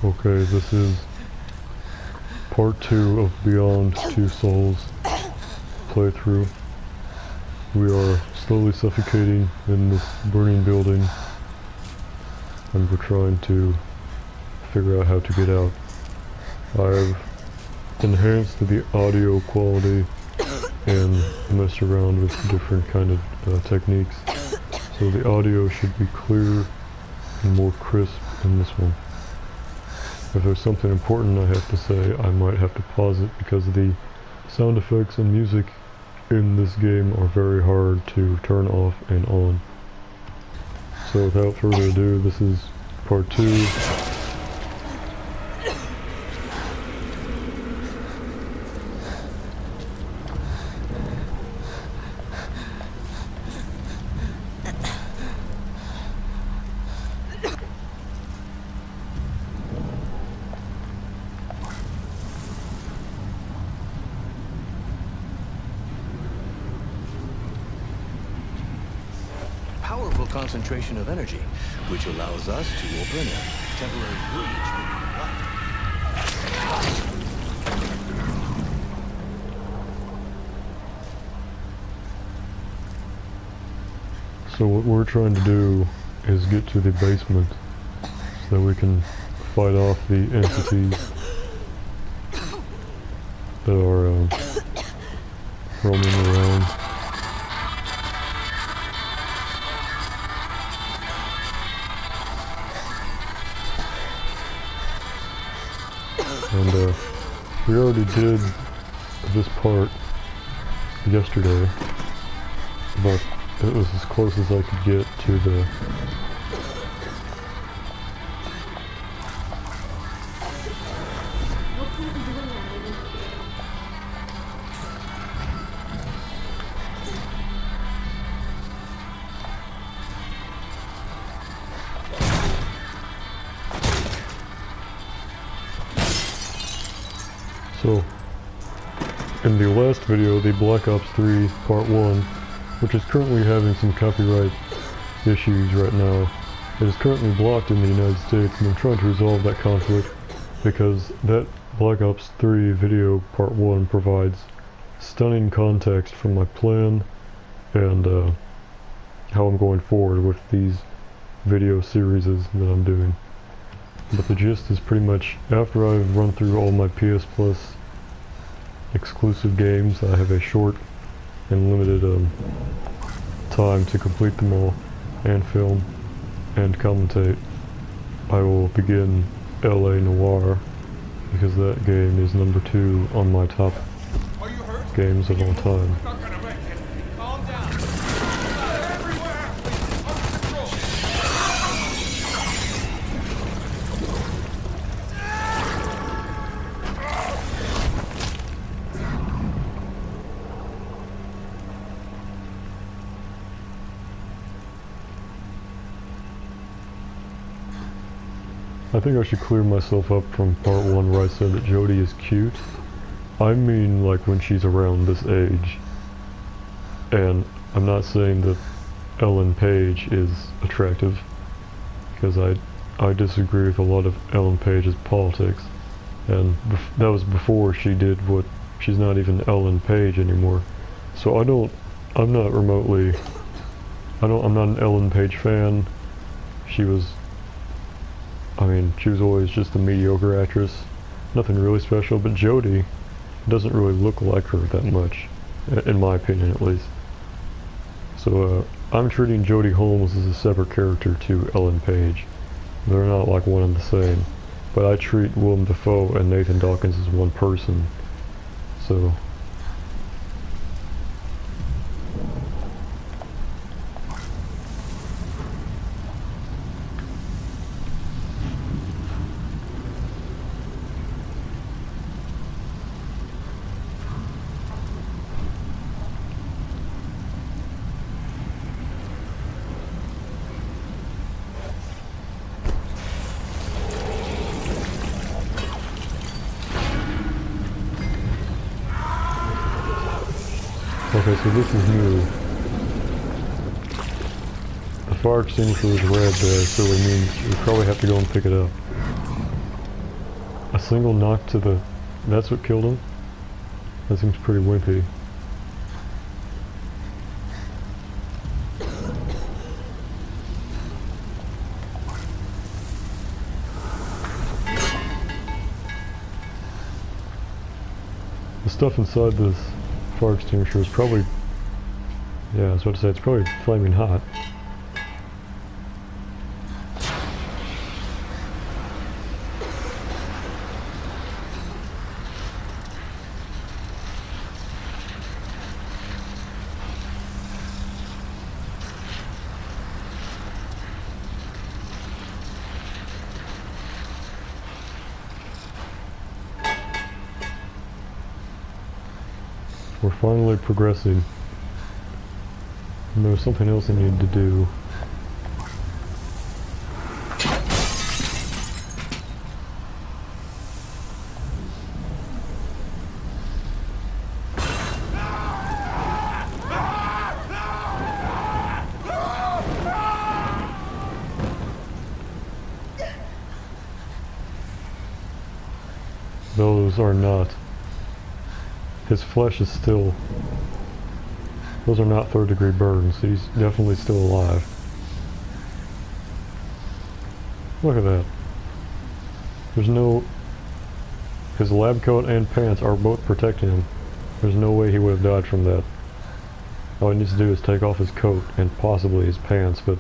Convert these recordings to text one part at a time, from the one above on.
Okay, this is part 2 of Beyond Two Souls playthrough. We are slowly suffocating in this burning building, and we're trying to figure out how to get out. I've enhanced the audio quality and messed around with different kind of techniques, so the audio should be clear and more crisp in this one. If there's something important I have to say, I might have to pause it because the sound effects and music in this game are very hard to turn off and on. So without further ado, this is part 2. Powerful concentration of energy, which allows us to open a temporary breach between. So what we're trying to do is get to the basement so that we can fight off the entities that are roaming around. And we already did this part yesterday, but it was as close as I could get to the So, in the last video, the Black Ops 3 Part 1, which is currently having some copyright issues right now, it is currently blocked in the United States, and I'm trying to resolve that conflict because that Black Ops 3 video Part 1 provides stunning context for my plan and how I'm going forward with these video series that I'm doing. But the gist is pretty much, after I've run through all my PS Plus exclusive games, I have a short and limited time to complete them all, and film, and commentate. I will begin LA Noire, because that game is number 2 on my top games of all time. I think I should clear myself up from part 1 where I said that Jodie is cute. I mean like when she's around this age. And I'm not saying that Ellen Page is attractive, because I disagree with a lot of Ellen Page's politics. And that was before she did what, she's not even Ellen Page anymore. So I'm not an Ellen Page fan. She was always just a mediocre actress. Nothing really special, but Jodie doesn't really look like her that much, in my opinion at least. So I'm treating Jodie Holmes as a separate character to Ellen Page. They're not like one and the same. But I treat Willem Dafoe and Nathan Dawkins as one person. So okay, so this is new. The fire extinguisher is red there, so it means we probably have to go and pick it up. A single knock to the... That's what killed him? That seems pretty wimpy. The stuff inside this fire extinguisher is probably... Yeah, I was about to say, it's probably flaming hot. We're finally progressing. And there was something else I needed to do. Those are not. His flesh is still... Those are not third-degree burns. He's definitely still alive. Look at that. There's no... His lab coat and pants are both protecting him. There's no way he would have died from that. All he needs to do is take off his coat and possibly his pants, but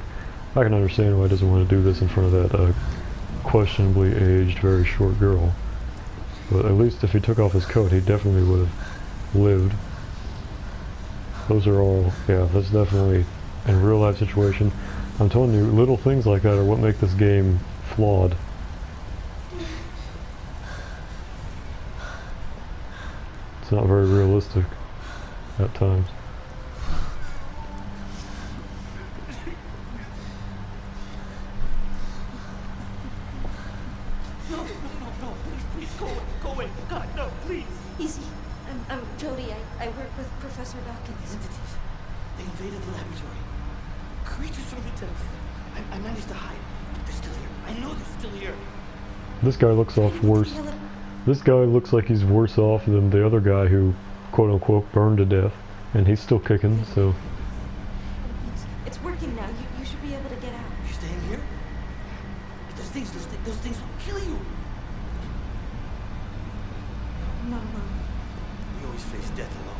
I can understand why he doesn't want to do this in front of that questionably aged, very short girl. But at least if he took off his coat, he definitely would have lived. Those are all, yeah, that's definitely a real life situation. I'm telling you, little things like that are what make this game flawed. It's not very realistic at times. No, please, go away, God, no, please. Easy. I'm Jody. I work with Professor Dawkins. These entities, they invaded the laboratory. Creatures from the depths. I managed to hide, but they're still here. I know they're still here. This guy looks off worse. This guy looks like he's worse off than the other guy who, quote unquote, burned to death. And he's still kicking, so... It's working now. You should be able to get out. You're staying here? Those things will kill you. No. We always face death alone.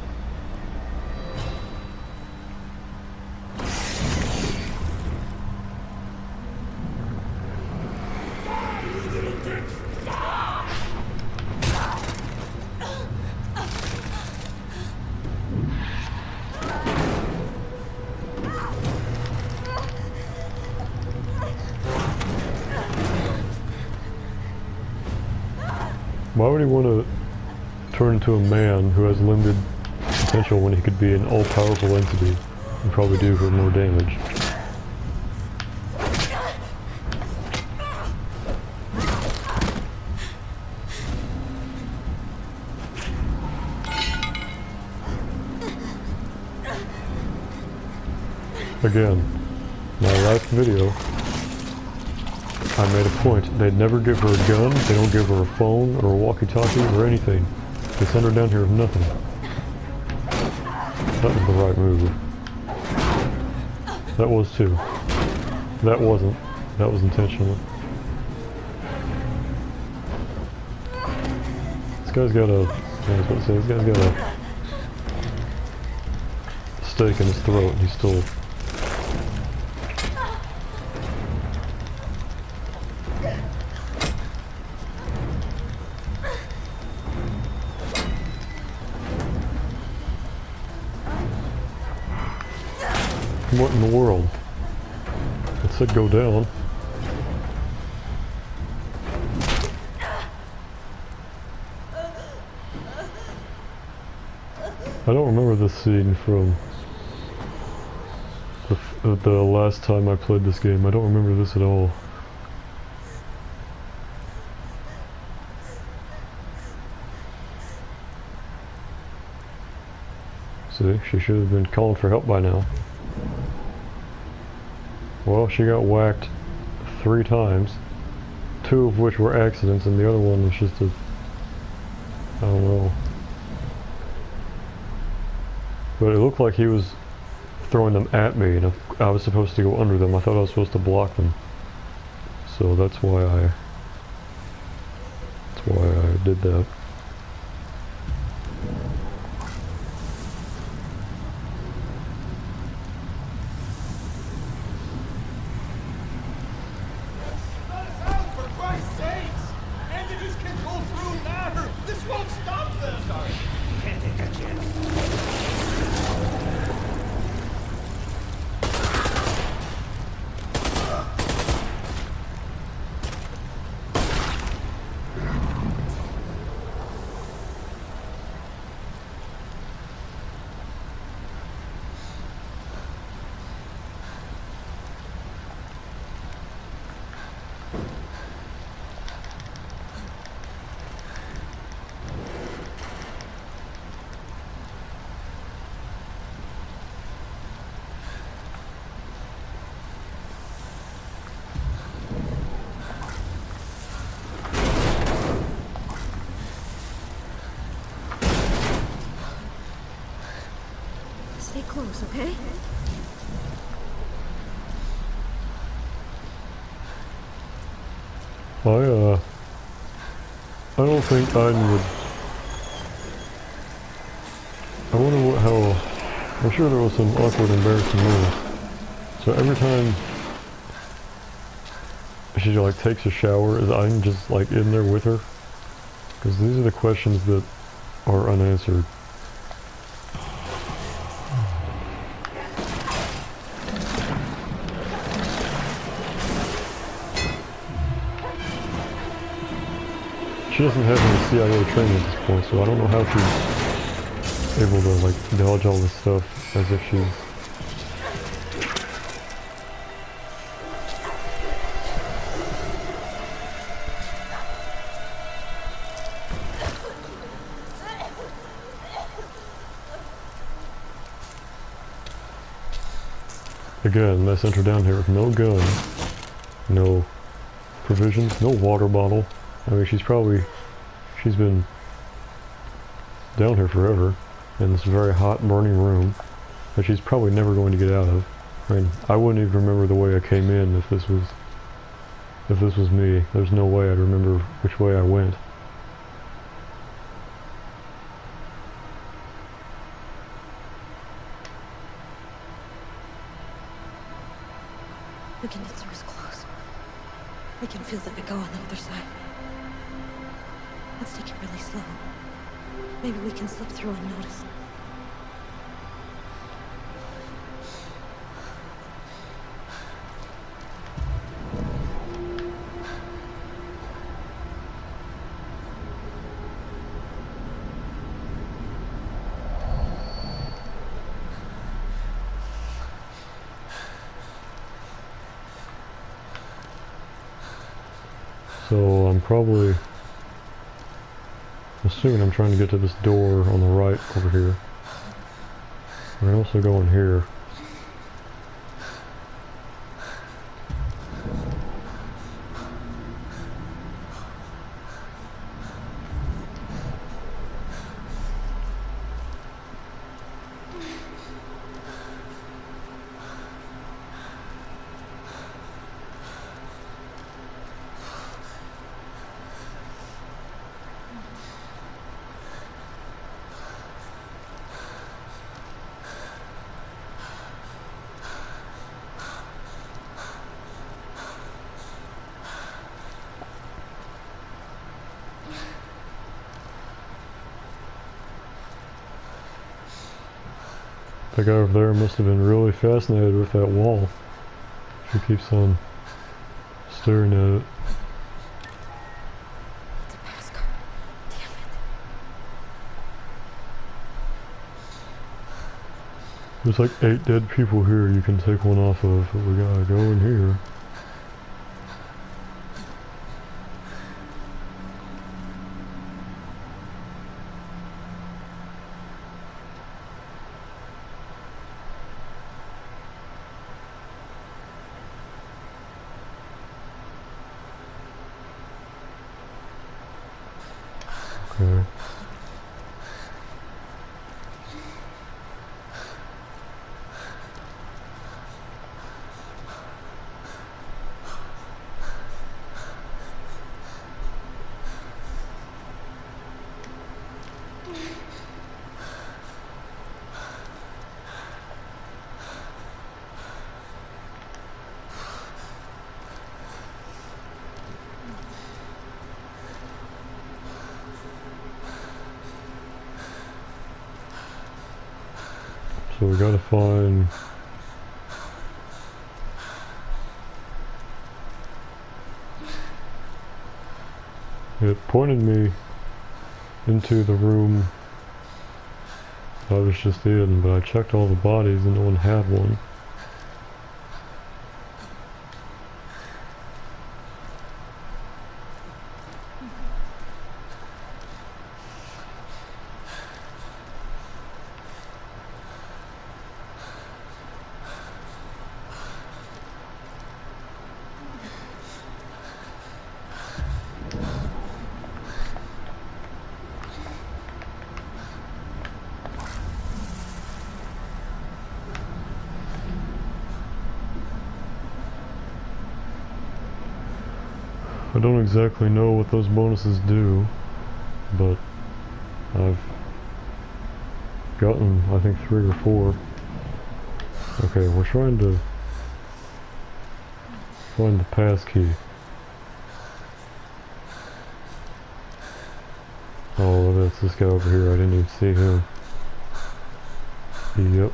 Why would he want to turn into a man who has limited potential when he could be an all-powerful entity and probably do her more damage? Again, my last video, I made a point. They'd never give her a gun, they don't give her a phone or a walkie-talkie or anything. They send her down here with nothing. That was the right move. That was too. That wasn't. That was intentional. This guy's got a... I was about to say, this guy's got a stake in his throat and he's still... What in the world? It said go down. I don't remember this scene from the last time I played this game. I don't remember this at all. See, she should have been calling for help by now. Well, she got whacked 3 times. two of which were accidents, and the other one was just a, I don't know. But it looked like he was throwing them at me, and I was supposed to go under them. I thought I was supposed to block them. So that's why I did that. Stay close, okay? I don't think Aiden would. I wonder how. I'm sure there was some awkward, embarrassing moments. So every time she like takes a shower, is Aiden just like in there with her? Because these are the questions that are unanswered. She doesn't have any CIA training at this point, so I don't know how she's able to like dodge all this stuff as if she's... Again, they sent her down here with no gun, no provisions, no water bottle. I mean, she's been down here forever in this very hot, burning room that she's probably never going to get out of. I mean, I wouldn't even remember the way I came in if this was me. There's no way I'd remember which way I went. The condenser is close. I can feel the echo on the other side. Let's take it really slow. Maybe we can slip through unnoticed. So I'm probably assuming I'm trying to get to this door on the right over here. I can also go in here. That guy over there must have been really fascinated with that wall. She keeps on staring at it. It's a passcard. Damn it. There's like 8 dead people here you can take one off of, but we gotta go in here. Okay. So we gotta find... It pointed me into the room I was just in, but I checked all the bodies and no one had one. I don't exactly know what those bonuses do, but I've gotten, I think, 3 or 4. Okay, we're trying to find the pass key. Oh, that's this guy over here. I didn't even see him. Yep.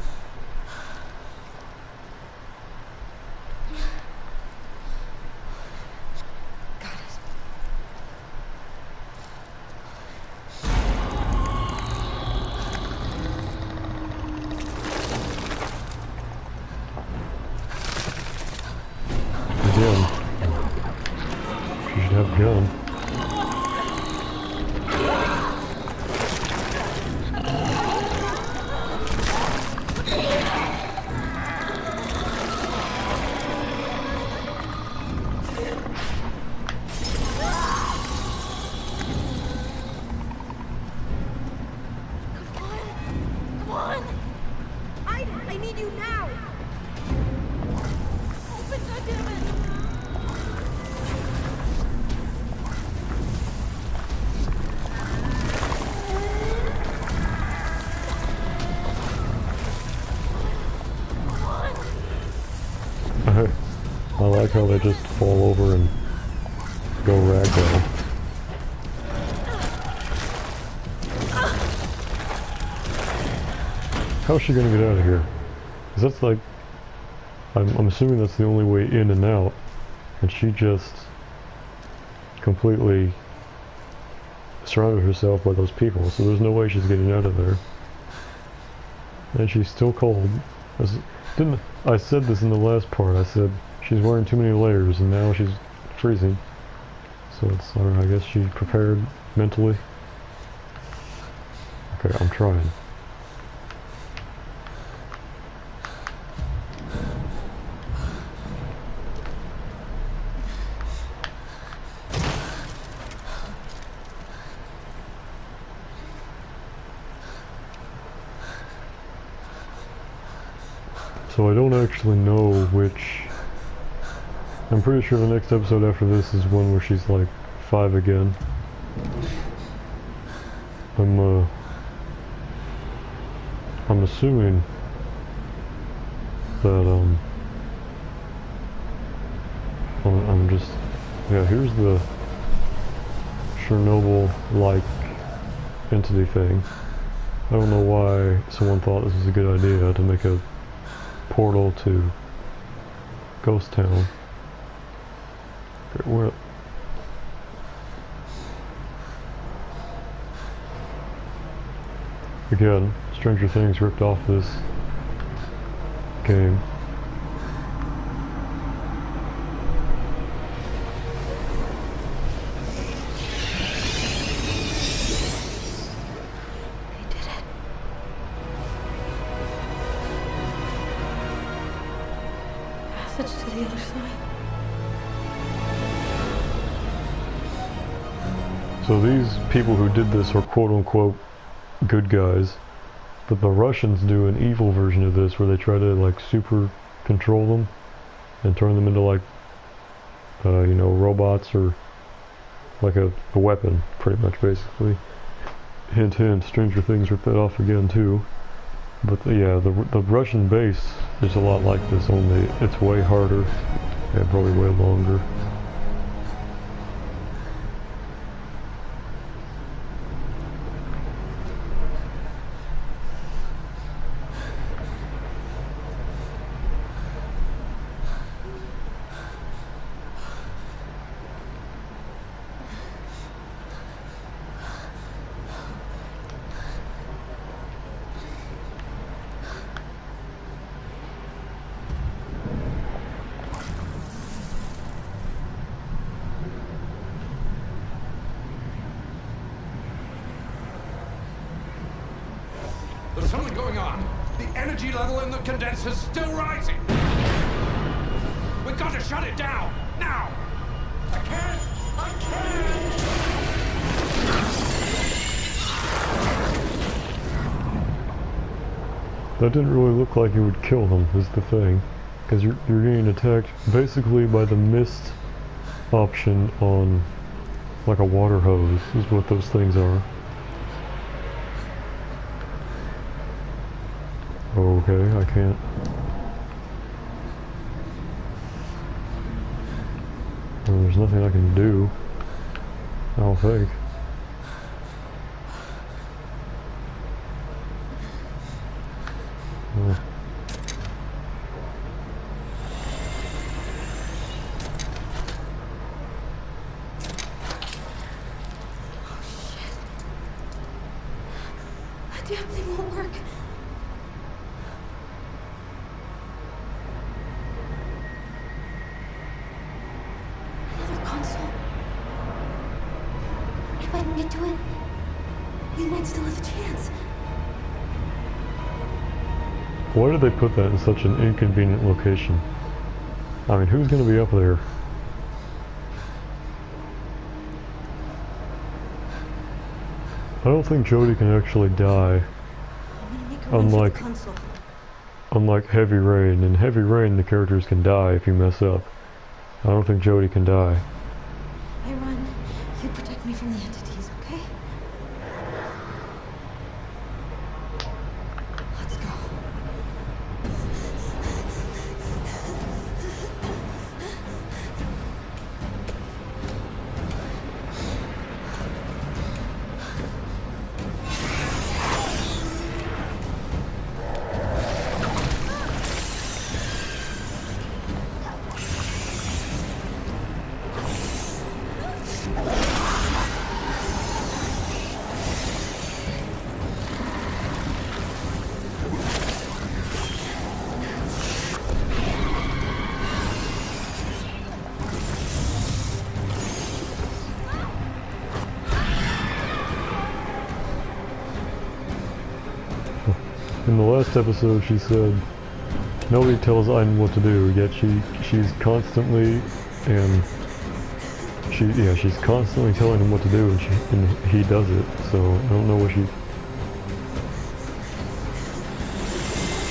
Again. She should have a gun. I need you now! Open, goddammit! I like how they just fall over and go ragdoll. How's she gonna get out of here? 'Cause that's like, I'm assuming that's the only way in and out, and she just completely surrounded herself by those people, so there's no way she's getting out of there. And she's still cold. I said this in the last part, I said she's wearing too many layers and now she's freezing. So it's, I don't know, I guess she prepared mentally. Okay, I'm trying. So I don't actually know which... I'm pretty sure the next episode after this is one where she's like 5 again. I'm assuming that I'm just, yeah, here's the Chernobyl-like entity thing. I don't know why someone thought this was a good idea to make a portal to Ghost Town. Okay, where? Again, Stranger Things ripped off this game. Passage to the other side. So these people who did this are quote-unquote good guys, but the Russians do an evil version of this where they try to like super control them and turn them into like you know, robots or like a weapon, pretty much, basically. Hint hint, Stranger Things ripped that off again too. But yeah, the Russian base is a lot like this, only it's way harder and probably way longer. There's something going on. The energy level in the condenser's still rising. We've got to shut it down, now! I can't! That didn't really look like it would kill them, is the thing. Because you're getting attacked basically by the mist option on like a water hose, is what those things are. Okay, I can't. Well, there's nothing I can do, I don't think. Oh. The damn thing won't work. Another console. If I can get to it, we might still have a chance. Why did they put that in such an inconvenient location? I mean, who's gonna be up there? I don't think Jodie can actually die, unlike Heavy Rain. In Heavy Rain, the characters can die if you mess up. I don't think Jodie can die. I run. You protect me from the entities, okay? Let's go. In the last episode, she said, nobody tells Aiden what to do, yet she's constantly, and she's constantly telling him what to do, and he does it, so I don't know what she's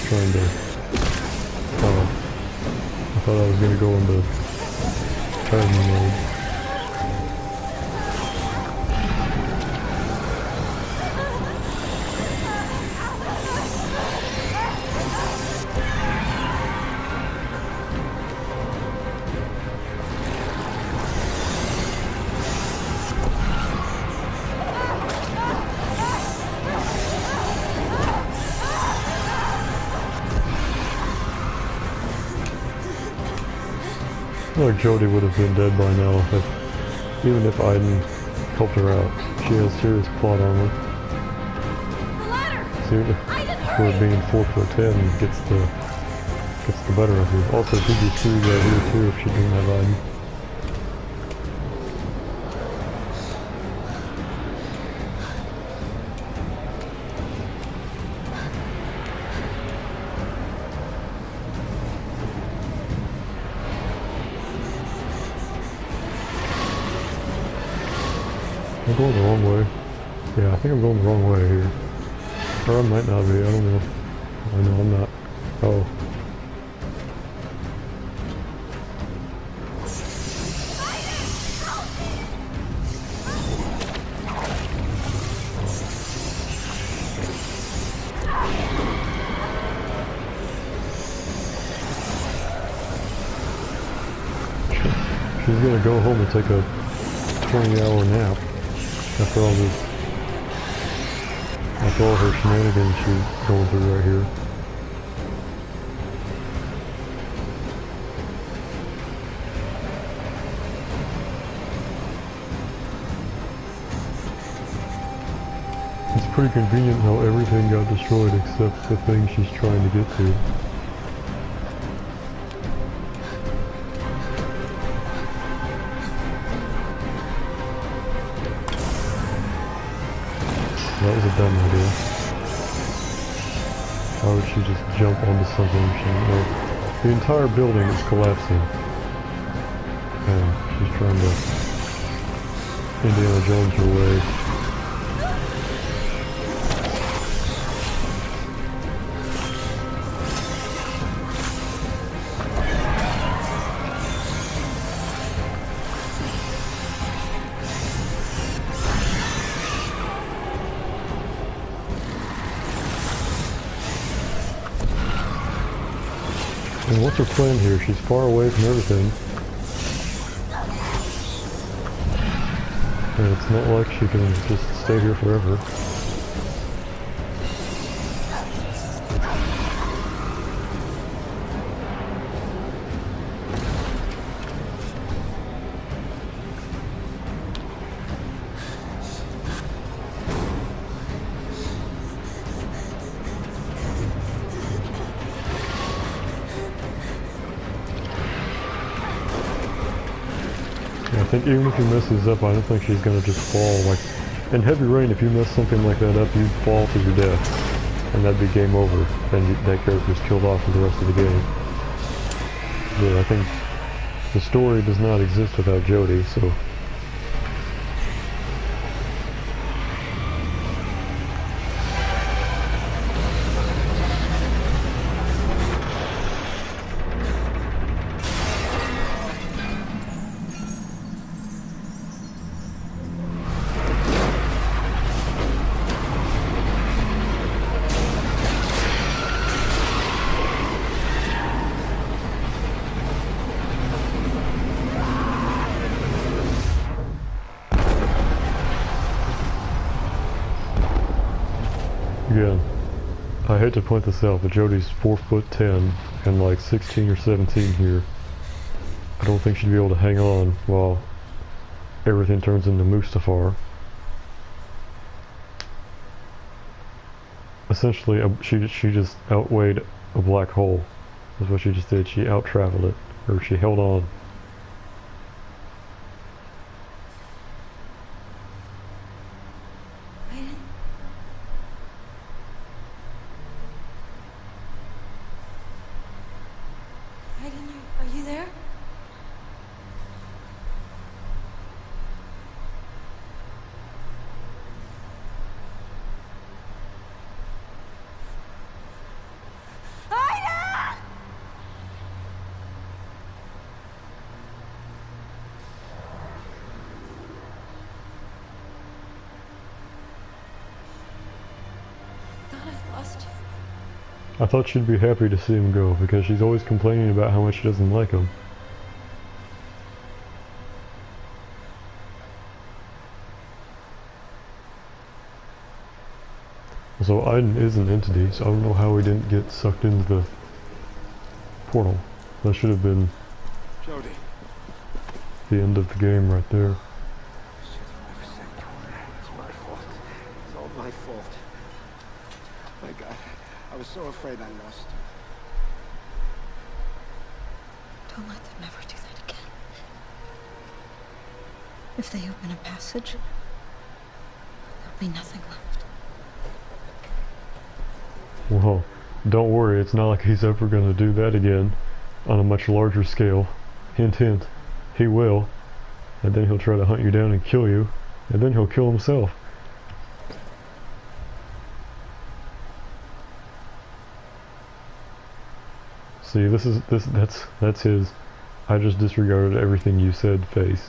trying to, I thought I was going to go into training mode. I feel like Jodie would have been dead by now, even if Aiden helped her out. She has serious plot armor. The ladder! See, her being 4'10" gets the better of her. Also, she'd be screwed right here too if she didn't have Aiden. I'm going the wrong way. Yeah, I think I'm going the wrong way here. Or I might not be, I don't know. I know I'm not. Oh. She's gonna go home and take a 20-hour nap after all this, after all her shenanigans she's going through right here. It's pretty convenient how everything got destroyed except the thing she's trying to get to. That was a dumb idea. Why would she just jump onto something? The entire building is collapsing. And she's trying to Indiana Jones her way. And what's her plan here? She's far away from everything. And it's not like she can just stay here forever. I think even if he messes up, I don't think she's gonna just fall. Like, in Heavy Rain, if you mess something like that up, you'd fall to your death. And that'd be game over. And that character's killed off for the rest of the game. But I think the story does not exist without Jodie, so... Again, I hate to point this out, but Jodie's 4'10" and like 16 or 17 here. I don't think she'd be able to hang on while everything turns into Mustafar. Essentially, she just outweighed a black hole. That's what she just did. She out-traveled it, or she held on. Are you there? Ida! I thought I lost you. I thought she'd be happy to see him go, because she's always complaining about how much she doesn't like him. So Iden is an entity, so I don't know how he didn't get sucked into the portal. That should have been Jodie. the end of the game right there. It's my fault. It's all my fault. My God, I was so afraid I lost you. Don't let them ever do that again. If they open a passage, there'll be nothing left. Well, don't worry, it's not like he's ever going to do that again on a much larger scale. Hint, hint, he will. And then he'll try to hunt you down and kill you and then he'll kill himself. See, that's his "I just disregarded everything you said" face.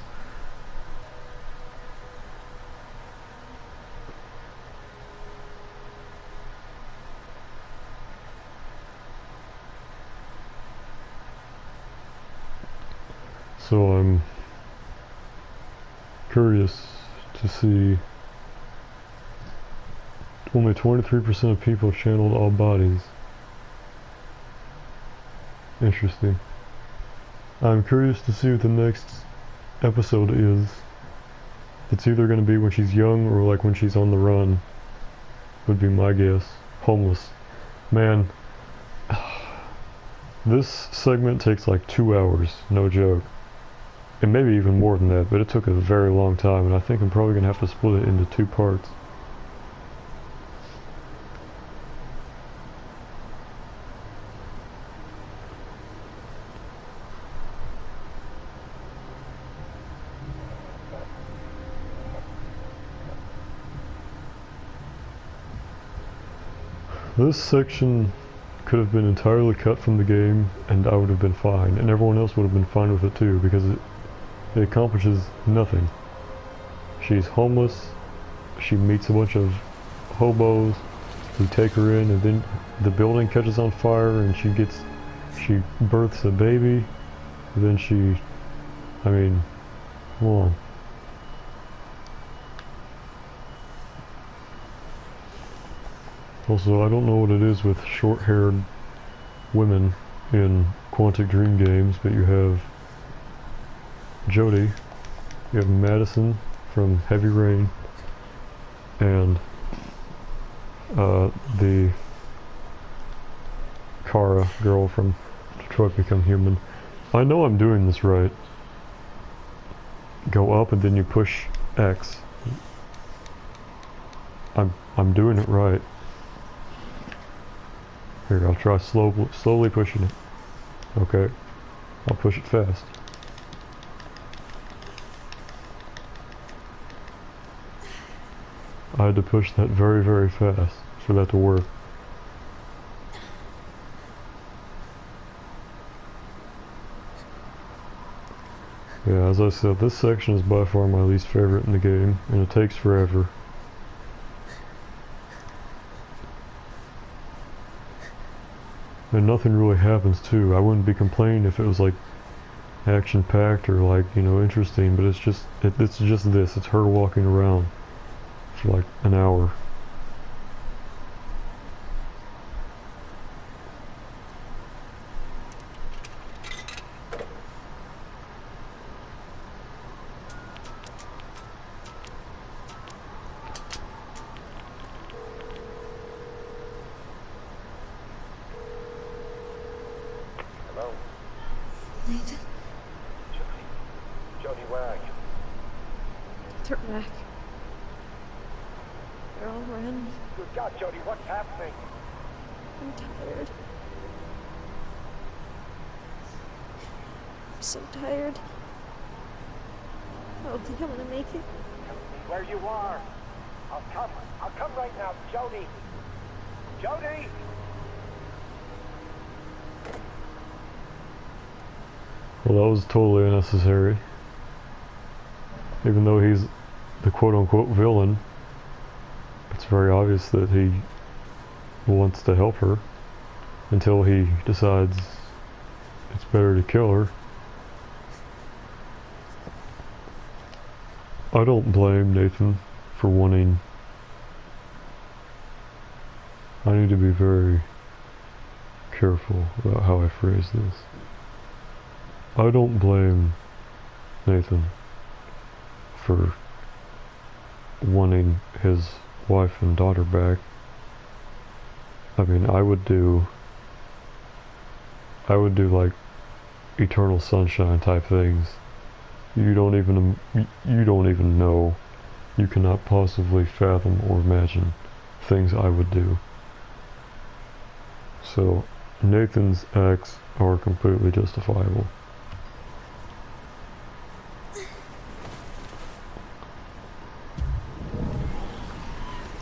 So I'm curious to see only 23% of people channeled all bodies. Interesting. I'm curious to see what the next episode is. It's either going to be when she's young or like when she's on the run, would be my guess. Homeless. Man, this segment takes like 2 hours, no joke. And maybe even more than that, but it took a very long time, and I think I'm probably going to have to split it into 2 parts. This section could have been entirely cut from the game, and I would have been fine, and everyone else would have been fine with it too, because it accomplishes nothing. She's homeless, she meets a bunch of hobos who take her in, and then the building catches on fire and she births a baby, and then I mean, come on. Also, I don't know what it is with short-haired women in Quantic Dream games, but you have Jodie, you have Madison from Heavy Rain, and the Kara girl from Detroit Become Human. I know I'm doing this right. Go up and then you push X. I'm doing it right. Here, I'll try slowly pushing it. Okay, I'll push it fast. I had to push that very, very fast for that to work. Yeah, as I said, this section is by far my least favorite in the game, and it takes forever. And nothing really happens too. I wouldn't be complaining if it was like action-packed or like, you know, interesting, but it's just this. It's her walking around for like an hour. Nathan? Jodie, where are you? They're back. They're all around me. Good God, Jodie, what's happening? I'm tired. I'm so tired. I don't think I'm gonna make it. Tell me where you are. I'll come right now, Jodie. Jodie! Well, that was totally unnecessary. Even though he's the quote-unquote villain, it's very obvious that he wants to help her until he decides it's better to kill her. I don't blame Nathan for wanting... I need to be very careful about how I phrase this. I don't blame Nathan for wanting his wife and daughter back. I mean, I would do like Eternal Sunshine type things. You don't even know, you cannot possibly fathom or imagine things I would do. So Nathan's acts are completely justifiable.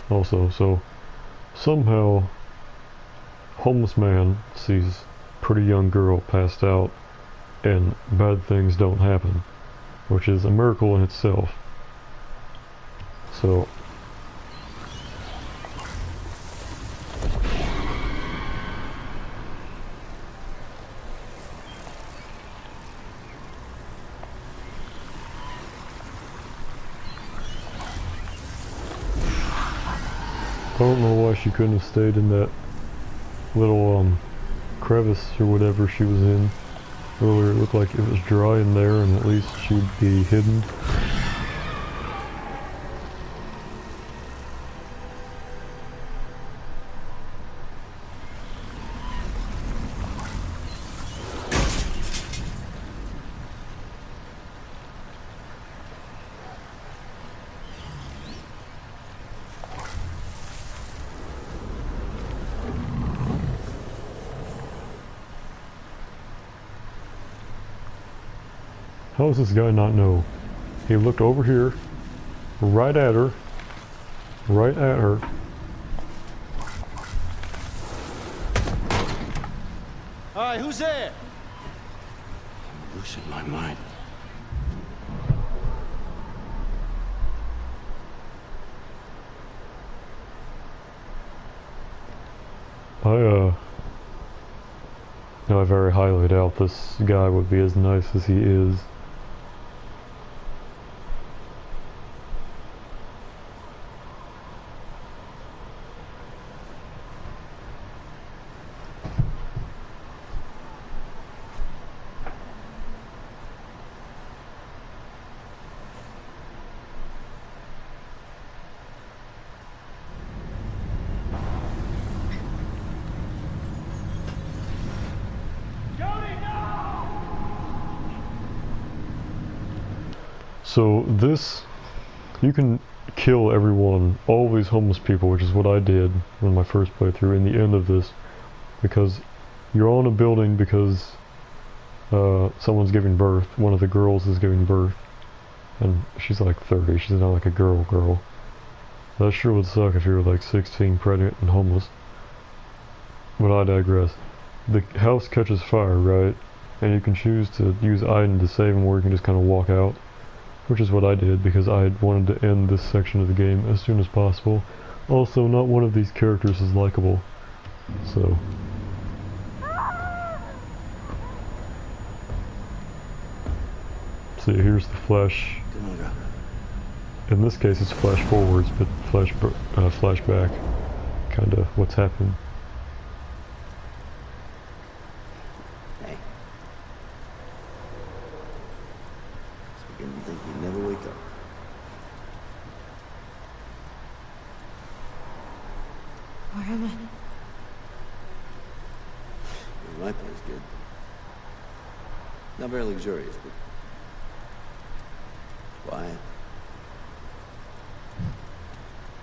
also. So somehow homeless man sees pretty young girl passed out and bad things don't happen, which is a miracle in itself. So I don't know why she couldn't have stayed in that little crevice or whatever she was in earlier. It looked like it was dry in there and at least she'd be hidden. How does this guy not know? He looked over here, right at her, right at her. Alright, who's there? I'm losing my mind. I very highly doubt this guy would be as nice as he is. So this, you can kill everyone, all these homeless people, which is what I did in my first playthrough, in the end of this, because you're on a building because someone's giving birth, one of the girls is giving birth, and she's like 30, she's not like a girl. That sure would suck if you were like 16, pregnant, and homeless. But I digress. The house catches fire, right? And you can choose to use item to save them, or you can just kind of walk out. Which is what I did, because I wanted to end this section of the game as soon as possible. Also, not one of these characters is likable, so... See, here's the flash. In this case, it's flash forwards, but flashback, kinda what's happened. You think you never wake up. Where am I? Well, my place good. Not very luxurious, but quiet.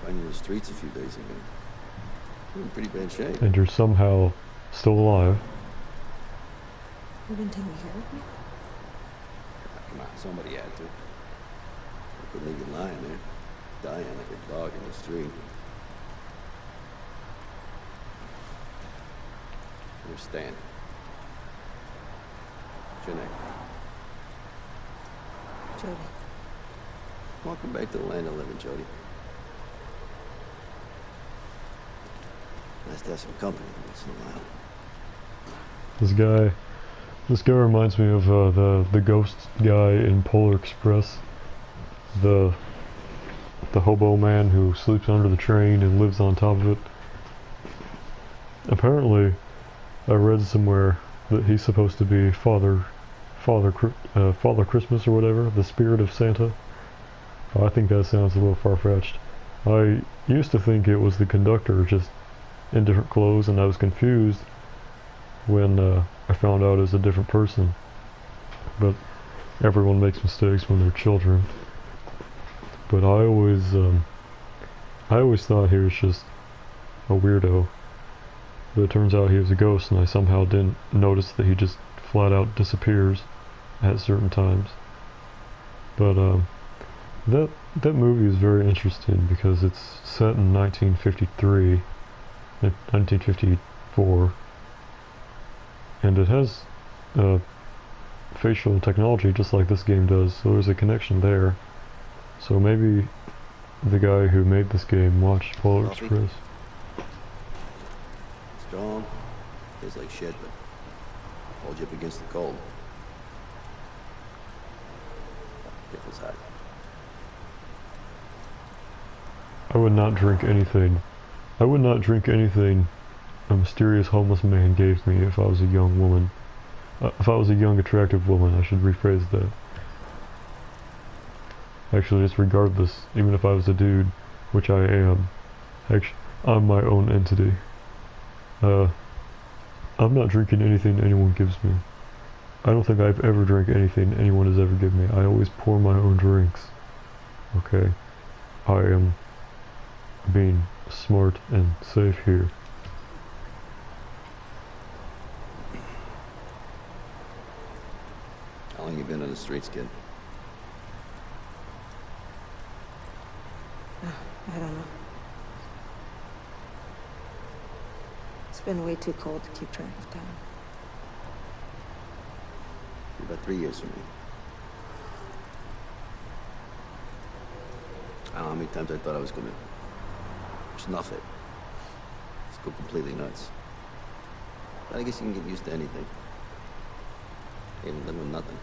Running the streets a few days ago. You're in pretty bad shape. And you're somehow still alive. You've been taking care of me? Come on, somebody had to. I couldn't leave you lying there, dying like a dog in the street. Understand. What's your name? Jody. Welcome back to the land of living, Jody. Nice to have some company once in a while. This guy reminds me of the ghost guy in Polar Express, the hobo man who sleeps under the train and lives on top of it. Apparently, I read somewhere that he's supposed to be Father Christmas or whatever, the spirit of Santa. I think that sounds a little far-fetched. I used to think it was the conductor, just in different clothes, and I was confused when I found out it was a different person. But everyone makes mistakes when they're children. But I always thought he was just a weirdo. But it turns out he was a ghost, and I somehow didn't notice that he just flat out disappears at certain times. But That movie is very interesting because it's set in 1953, 1954, and it has facial technology just like this game does, so there's a connection there. So maybe the guy who made this game watched Polar Coffee? Express. Strong. Tastes like shit, but hold you up against the cold. It was hot. I would not drink anything. I would not drink anything a mysterious homeless man gave me if I was a young woman. If I was a young, attractive woman, I should rephrase that. Actually, just regardless, even if I was a dude, which I am, actually, I'm my own entity. I'm not drinking anything anyone gives me. I don't think I've ever drank anything anyone has ever given me. I always pour my own drinks. Okay? I am being smart and safe here. How long you been on the streets, kid? I don't know. It's been way too cold to keep track of time. You're about 3 years from me. I don't know how many times I thought I was gonna snuff it. Just go completely nuts. But I guess you can get used to anything. Even live with nothing.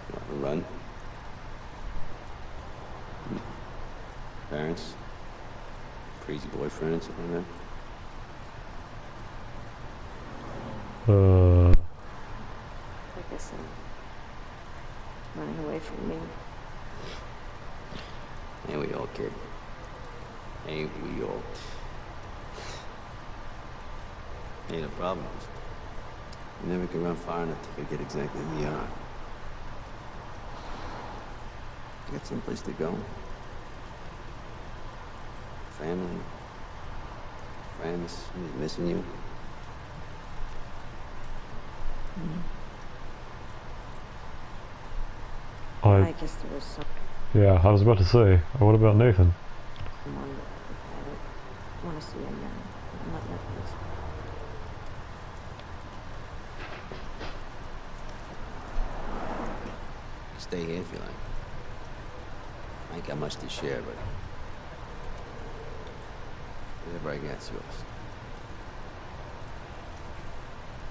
You want to run? Parents? Crazy boyfriend, something like that? I guess I'm running away from me. Ain't we all, kid? Ain't we all? Ain't a problem. We never can run far enough to forget exactly who we are. You got someplace to go? Family? Friends? Who's missing you? I guess there was someone Yeah, I was about to say, what about Nathan? that I want to see him now. I'm not nervous. Stay here if you like. I ain't got much to share, but whatever I got's yours.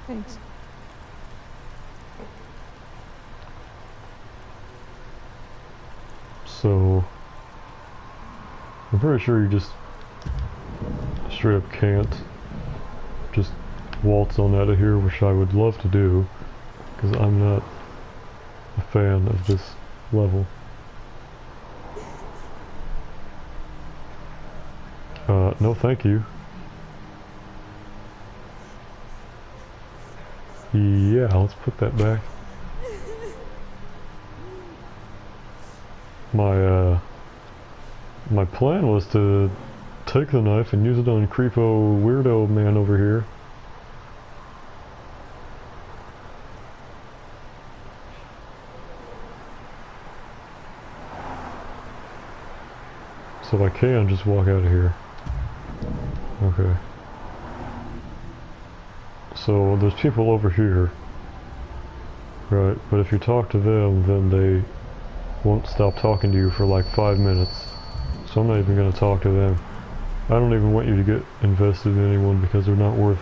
Thanks. So, I'm pretty sure you just straight up can't just waltz on out of here, which I would love to do, because I'm not a fan of this level. No thank you. Yeah, let's put that back. My plan was to take the knife and use it on creepo weirdo man over here. So I can just walk out of here. Okay. So there's people over here. Right, but if you talk to them, then they won't stop talking to you for like 5 minutes. So I'm not even going to talk to them. I don't even want you to get invested in anyone because they're not worth...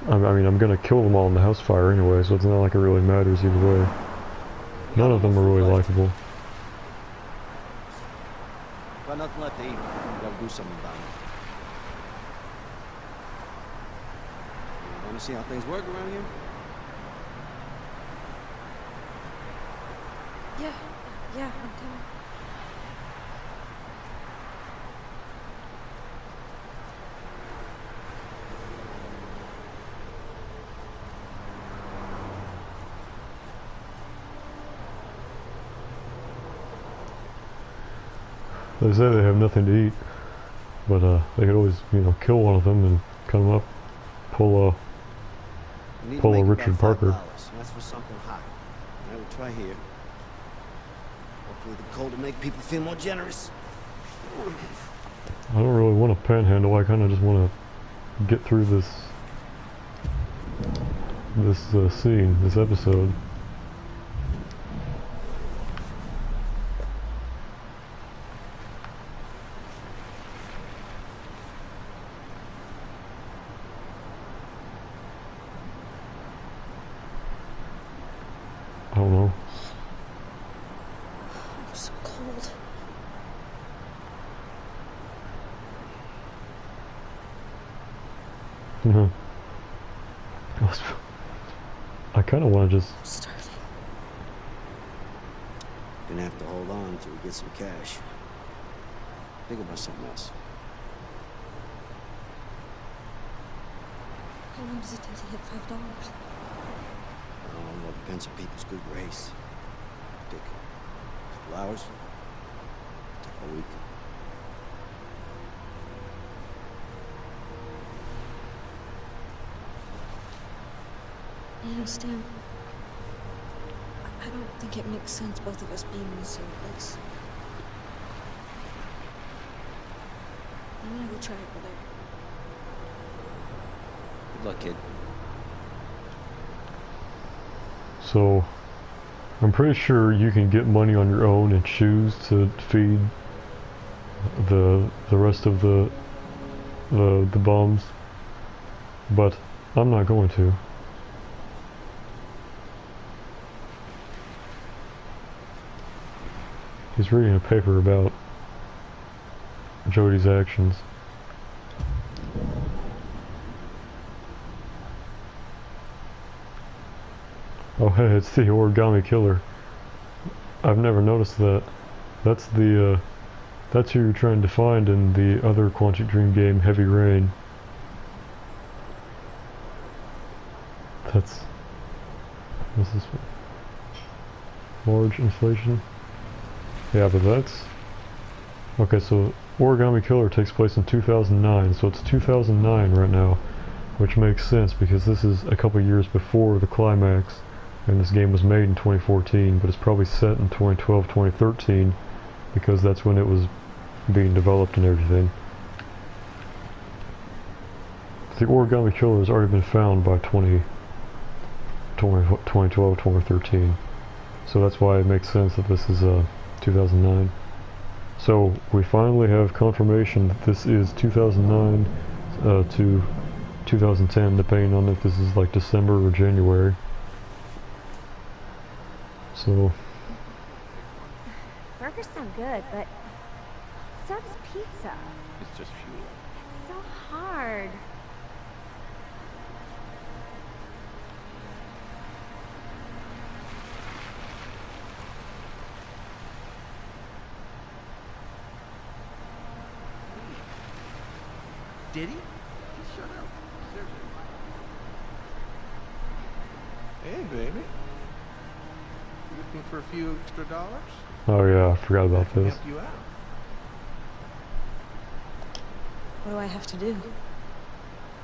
I mean, I'm going to kill them all in the house fire anyway, so it's not like it really matters either way. None of them are really likable. Got nothing left to eat. Gotta do something about it. You wanna see how things work around here? Yeah, I'm coming. They say they have nothing to eat, but they could always, you know, kill one of them and come up, pull a You need to make Richard about Parker. $5, and that's for something hot. I will try here. Hopefully the cold will make people feel more generous. I don't really want to panhandle, I kind of just want to get through this scene, this episode. I don't know. I'm so cold. Yeah. I kind of want to just... I'm starving. Gonna have to hold on until we get some cash. Think about something else. How long does it take to hit $5? Well, it depends on people's good grace. Take a couple hours. Take a week. You know, Stan, I don't think it makes sense both of us being in the same place. I'm gonna go try over there. Good luck, kid. So, I'm pretty sure you can get money on your own and choose to feed the rest of the bums, but I'm not going to. He's reading a paper about Jody's actions. Oh hey, it's the origami killer. I've never noticed that. That's the, that's who you're trying to find in the other Quantic Dream game, Heavy Rain. That's... what's this one? Large inflation? Yeah, but that's... okay, so Origami Killer takes place in 2009, so it's 2009 right now, which makes sense because this is a couple years before the climax, and this game was made in 2014, but it's probably set in 2012, 2013, because that's when it was being developed and everything. The Origami Killer has already been found by 2012, 2013, so that's why it makes sense that this is 2009. So we finally have confirmation that this is 2009 to 2010, depending on if this is like December or January. So Burgers sound good, but so does pizza. It's just fuel. It's so hard. Did he? Shut up. Seriously. Hey, baby. You looking for a few extra dollars? oh yeah, I forgot about I can this. help you out. What do I have to do?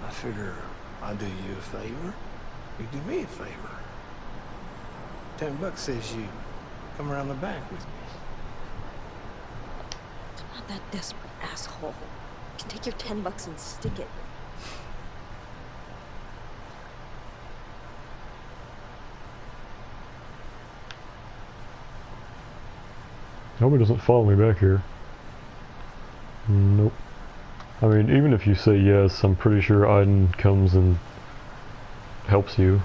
I figure I'll do you a favor. You do me a favor. $10 says you come around the back with me. I'm not that desperate, asshole. You can take your $10 and stick it. Nobody doesn't follow me back here. Nope. I mean, even if you say yes, I'm pretty sure Aiden comes and helps you.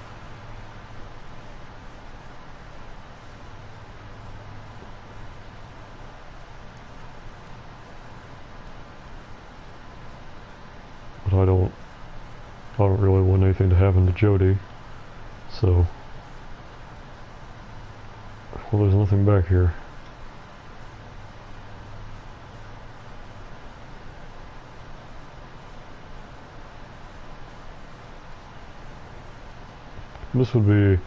But I don't really want anything to happen to Jody, so... well, there's nothing back here. This would be...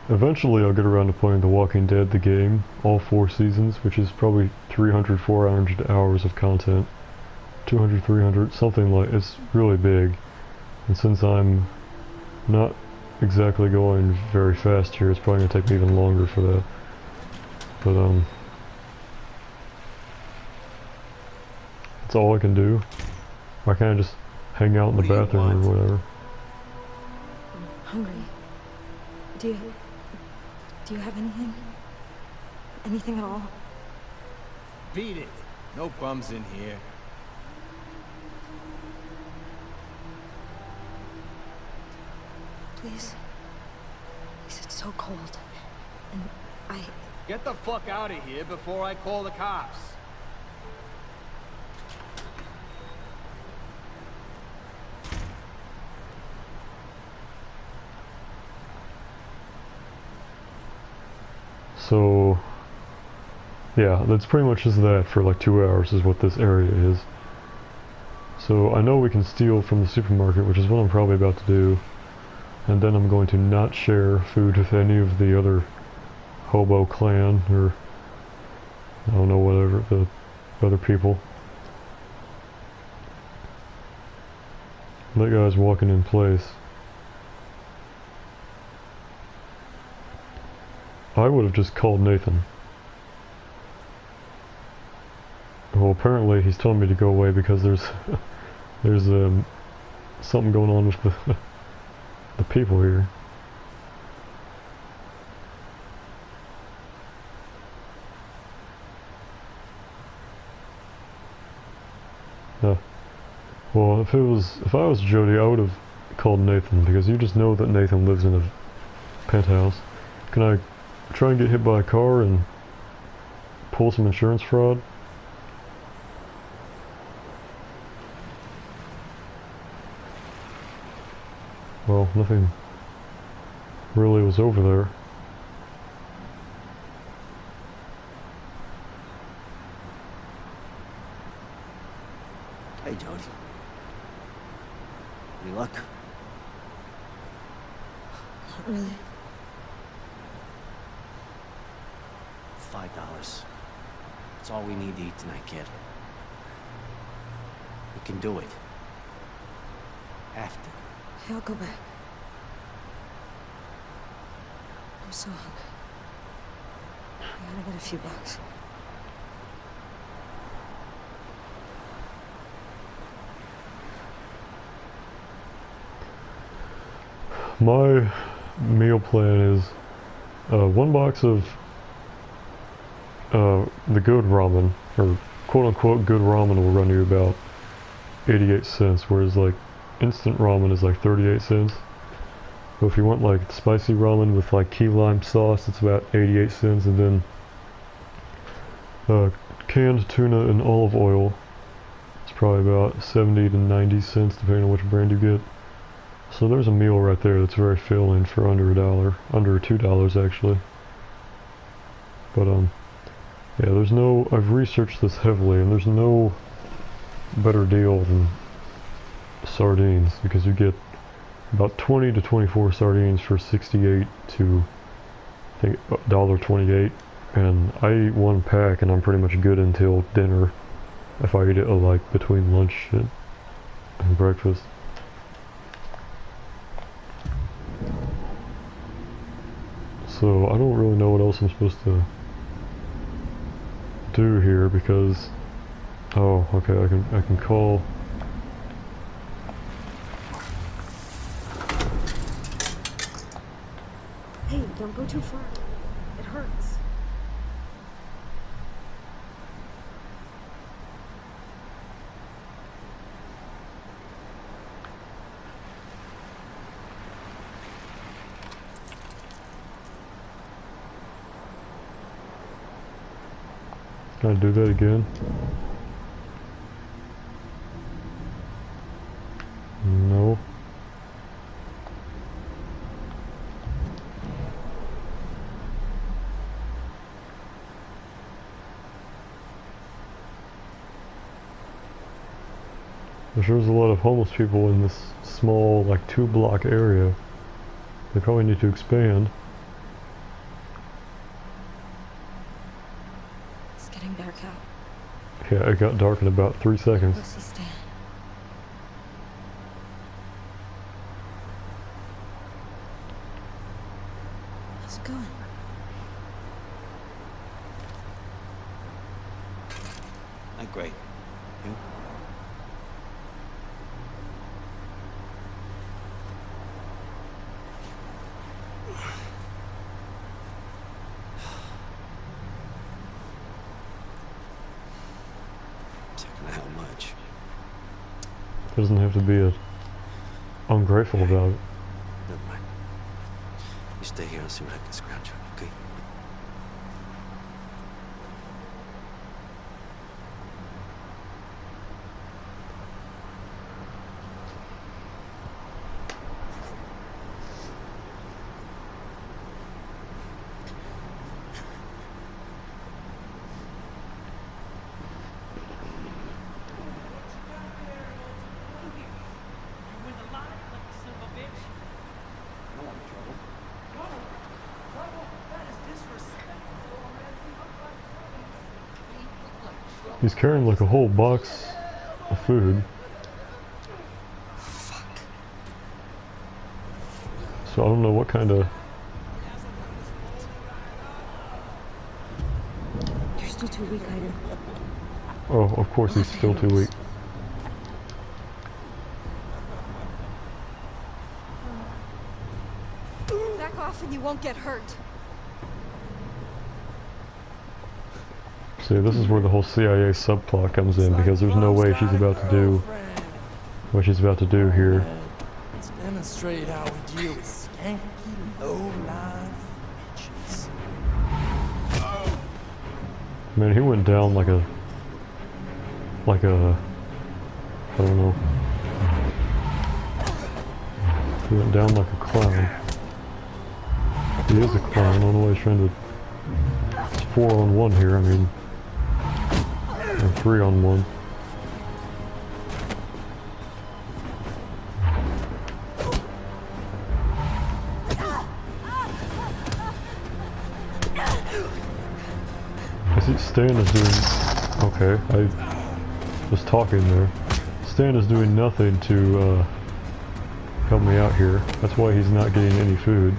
eventually I'll get around to playing The Walking Dead, the game, all 4 seasons, which is probably 300, 400 hours of content. 200, 300, something like... it's really big. And since I'm not exactly going very fast here. It's probably gonna take me even longer for that. But that's all I can do. Why can't I just hang out in the bathroom or whatever? I'm hungry. Do you have anything? Anything at all? Beat it. No bums in here. Please. It's so cold. And I... Get the fuck out of here before I call the cops. So, yeah, that's pretty much just that for like 2 hours is what this area is. So I know we can steal from the supermarket, which is what I'm probably about to do. And then I'm going to not share food with any of the other hobo clan, or I don't know, whatever, the other people. That guy's walking in place. I would have just called Nathan. Well, apparently he's telling me to go away because there's something going on with the people here. Well, if I was Jody, I would have called Nathan, because you just know that Nathan lives in a penthouse. Can I try and get hit by a car and pull some insurance fraud? Well, nothing really was over there. Hey, Jody. Any luck? Not really. $5. That's all we need to eat tonight, kid. We can do it. Have to. Okay, I'll go back. I'm so hungry. I gotta get a few bucks. My meal plan is 1 box of the good ramen, or quote-unquote good ramen, will run you about 88 cents, whereas like instant ramen is like 38 cents. So if you want like spicy ramen with like key lime sauce, it's about 88 cents, and then canned tuna and olive oil, it's probably about 70 to 90 cents depending on which brand you get. So there's a meal right there that's very filling for under $1, under $2 actually. But yeah, there's no, I've researched this heavily, and there's no better deal than sardines, because you get about 20 to 24 sardines for 68 to I think $1.28, and I eat 1 pack and I'm pretty much good until dinner if I eat it like between lunch and breakfast. So I don't really know what else I'm supposed to do here, because oh, okay, I can call. Hey, don't go too far. It hurts. Can I do that again? No. There's a lot of homeless people in this small, like 2-block area. They probably need to expand. It's getting dark out. Yeah, it got dark in about 3 seconds. Where's he stand? Great. You? How much? Doesn't have to be ungrateful about it. Never mind. You stay here and see what I can scrounge up, okay? He's carrying like a whole box of food. So I don't know what kind of... You're still too weak, Ida. Oh, of course he's still too weak. Back off and you won't get hurt. See, this is where the whole CIA subplot comes in, because there's no way she's about to do what she's about to do here. Let's demonstrate how we deal with skanky, low-life bitches. Man, he went down like a... I don't know. He went down like a clown. He is a clown, I don't know why he's trying to... It's 4-on-1 here, I mean... Or 3-on-1. I see Stan is doing... Okay, I was talking there. Stan is doing nothing to help me out here. That's why he's not getting any food.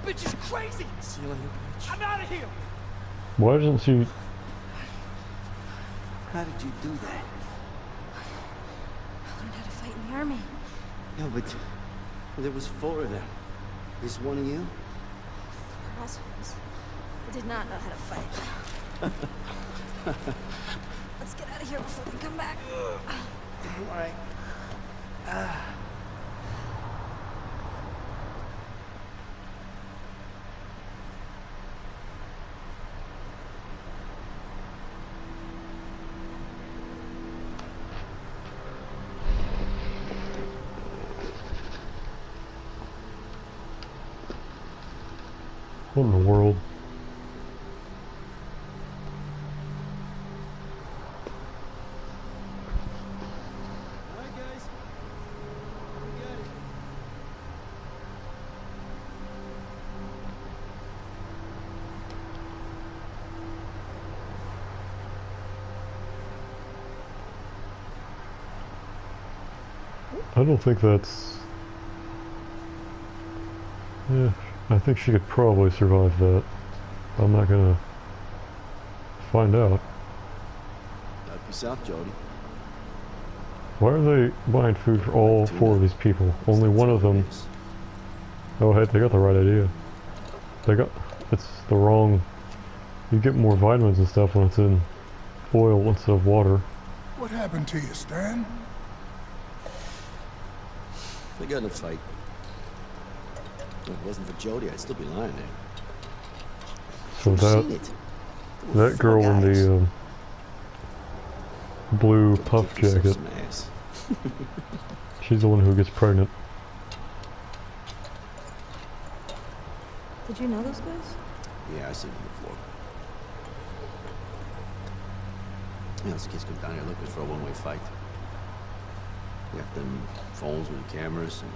Bitch is crazy! See you later, bitch. I'm out of here! Why doesn't she... How did you do that? I learned how to fight in the army. No, but there was 4 of them. Is one of you? 4 assholes. I did not know how to fight. Let's get out of here before they come back. All right. What in the world? Alright, guys. We got it. I don't think that's... Yeah, I think she could probably survive that. I'm not gonna find out. Peace out, Jody. Why are they buying food for all 4 of these people? Only one of them... Oh hey, they got the right idea. It's the wrong... You get more vitamins and stuff when it's in oil instead of water. What happened to you, Stan? We got in a fight. If it wasn't for Jody, I'd still be lying there. So that girl in the blue puff jacket, she's the one who gets pregnant. Did you know those guys? Yeah, I seen them before. Yeah, those kids come down here looking for a one-way fight. They got them phones with the cameras, and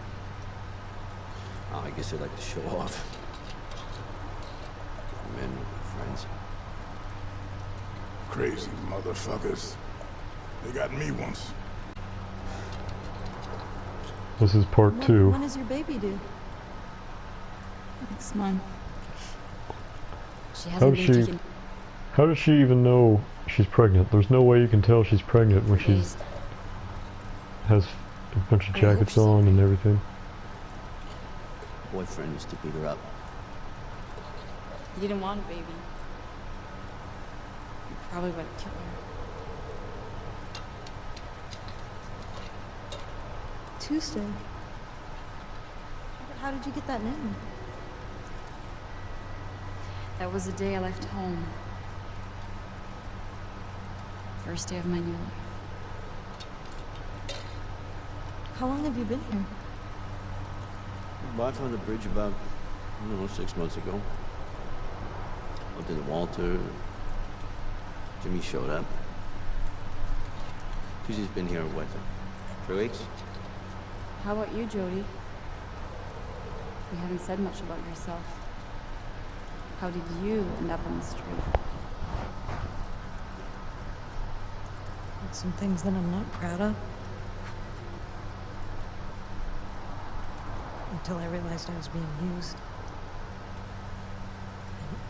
I guess they like to show off. Men with their friends. Crazy motherfuckers. They got me once. This is part 2. When is your baby due? Next month. She How hasn't does been she? taken How does she even know she's pregnant? There's no way you can tell she's pregnant when she days. has a bunch of I hope jackets so. on and everything. Boyfriend used to beat her up. You didn't want a baby. You probably would have killed her. Tuesday. How did you get that name? That was the day I left home. First day of my new life. How long have you been here? Bought on the bridge about, I don't know, 6 months ago. Went into Walter. Jimmy showed up. Susie's been here, what, 3 weeks? How about you, Jody? You haven't said much about yourself. How did you end up on the street? Some things that I'm not proud of. Until I realized I was being used.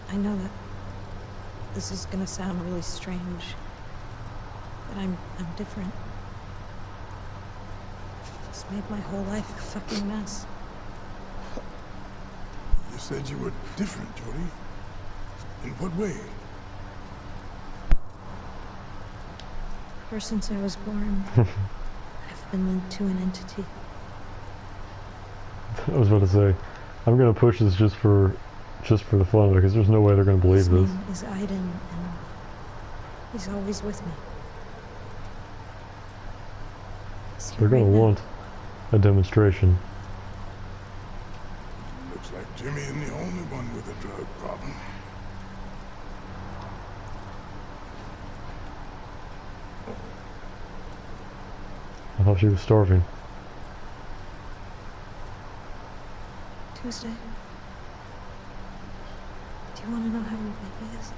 And I know that this is gonna sound really strange, but I'm different. It's made my whole life a fucking mess. You said you were different, Jody. In what way? Ever since I was born, I've been linked to an entity. I was about to say, I'm gonna push this just for the fun of it, because there's no way they're gonna believe His this. name is Aiden, and he's always with me. He's here They're gonna right now. want a demonstration. Looks like Jimmy isn't the only one with a drug problem. I thought she was starving. Tuesday. Do you want to know how your baby is?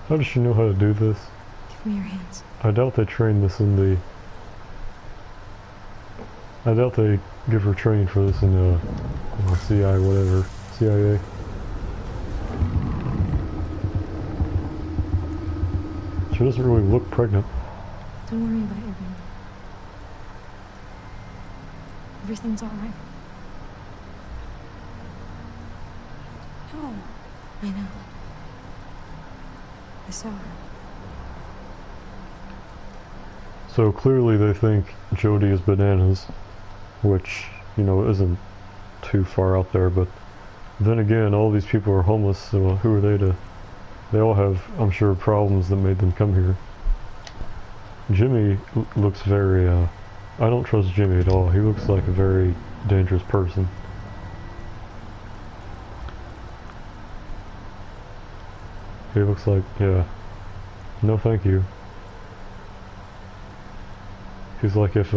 How does she know how to do this? Give me your hands. I doubt they train this in the... I doubt they give her training for this in the CIA. She doesn't really look pregnant. Don't worry about your baby. Everything's all right. Oh, I know. I saw her. So clearly they think Jody is bananas, which, you know, isn't too far out there, but then again, all these people are homeless, so who are they to... They all have, I'm sure, problems that made them come here. Jimmy looks very, I don't trust Jimmy at all. He looks like a very dangerous person. He looks like, yeah, no thank you. He's like if,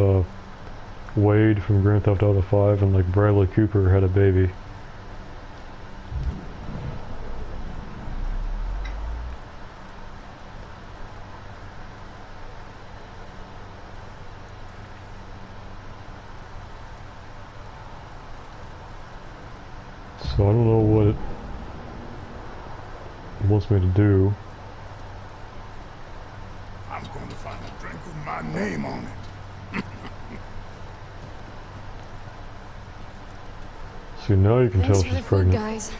Wade from Grand Theft Auto 5 and like Bradley Cooper had a baby. So I don't know what it wants me to do. I'm going to find a drink with my name on it. See, now you can thanks tell for the she's food, pregnant. guys.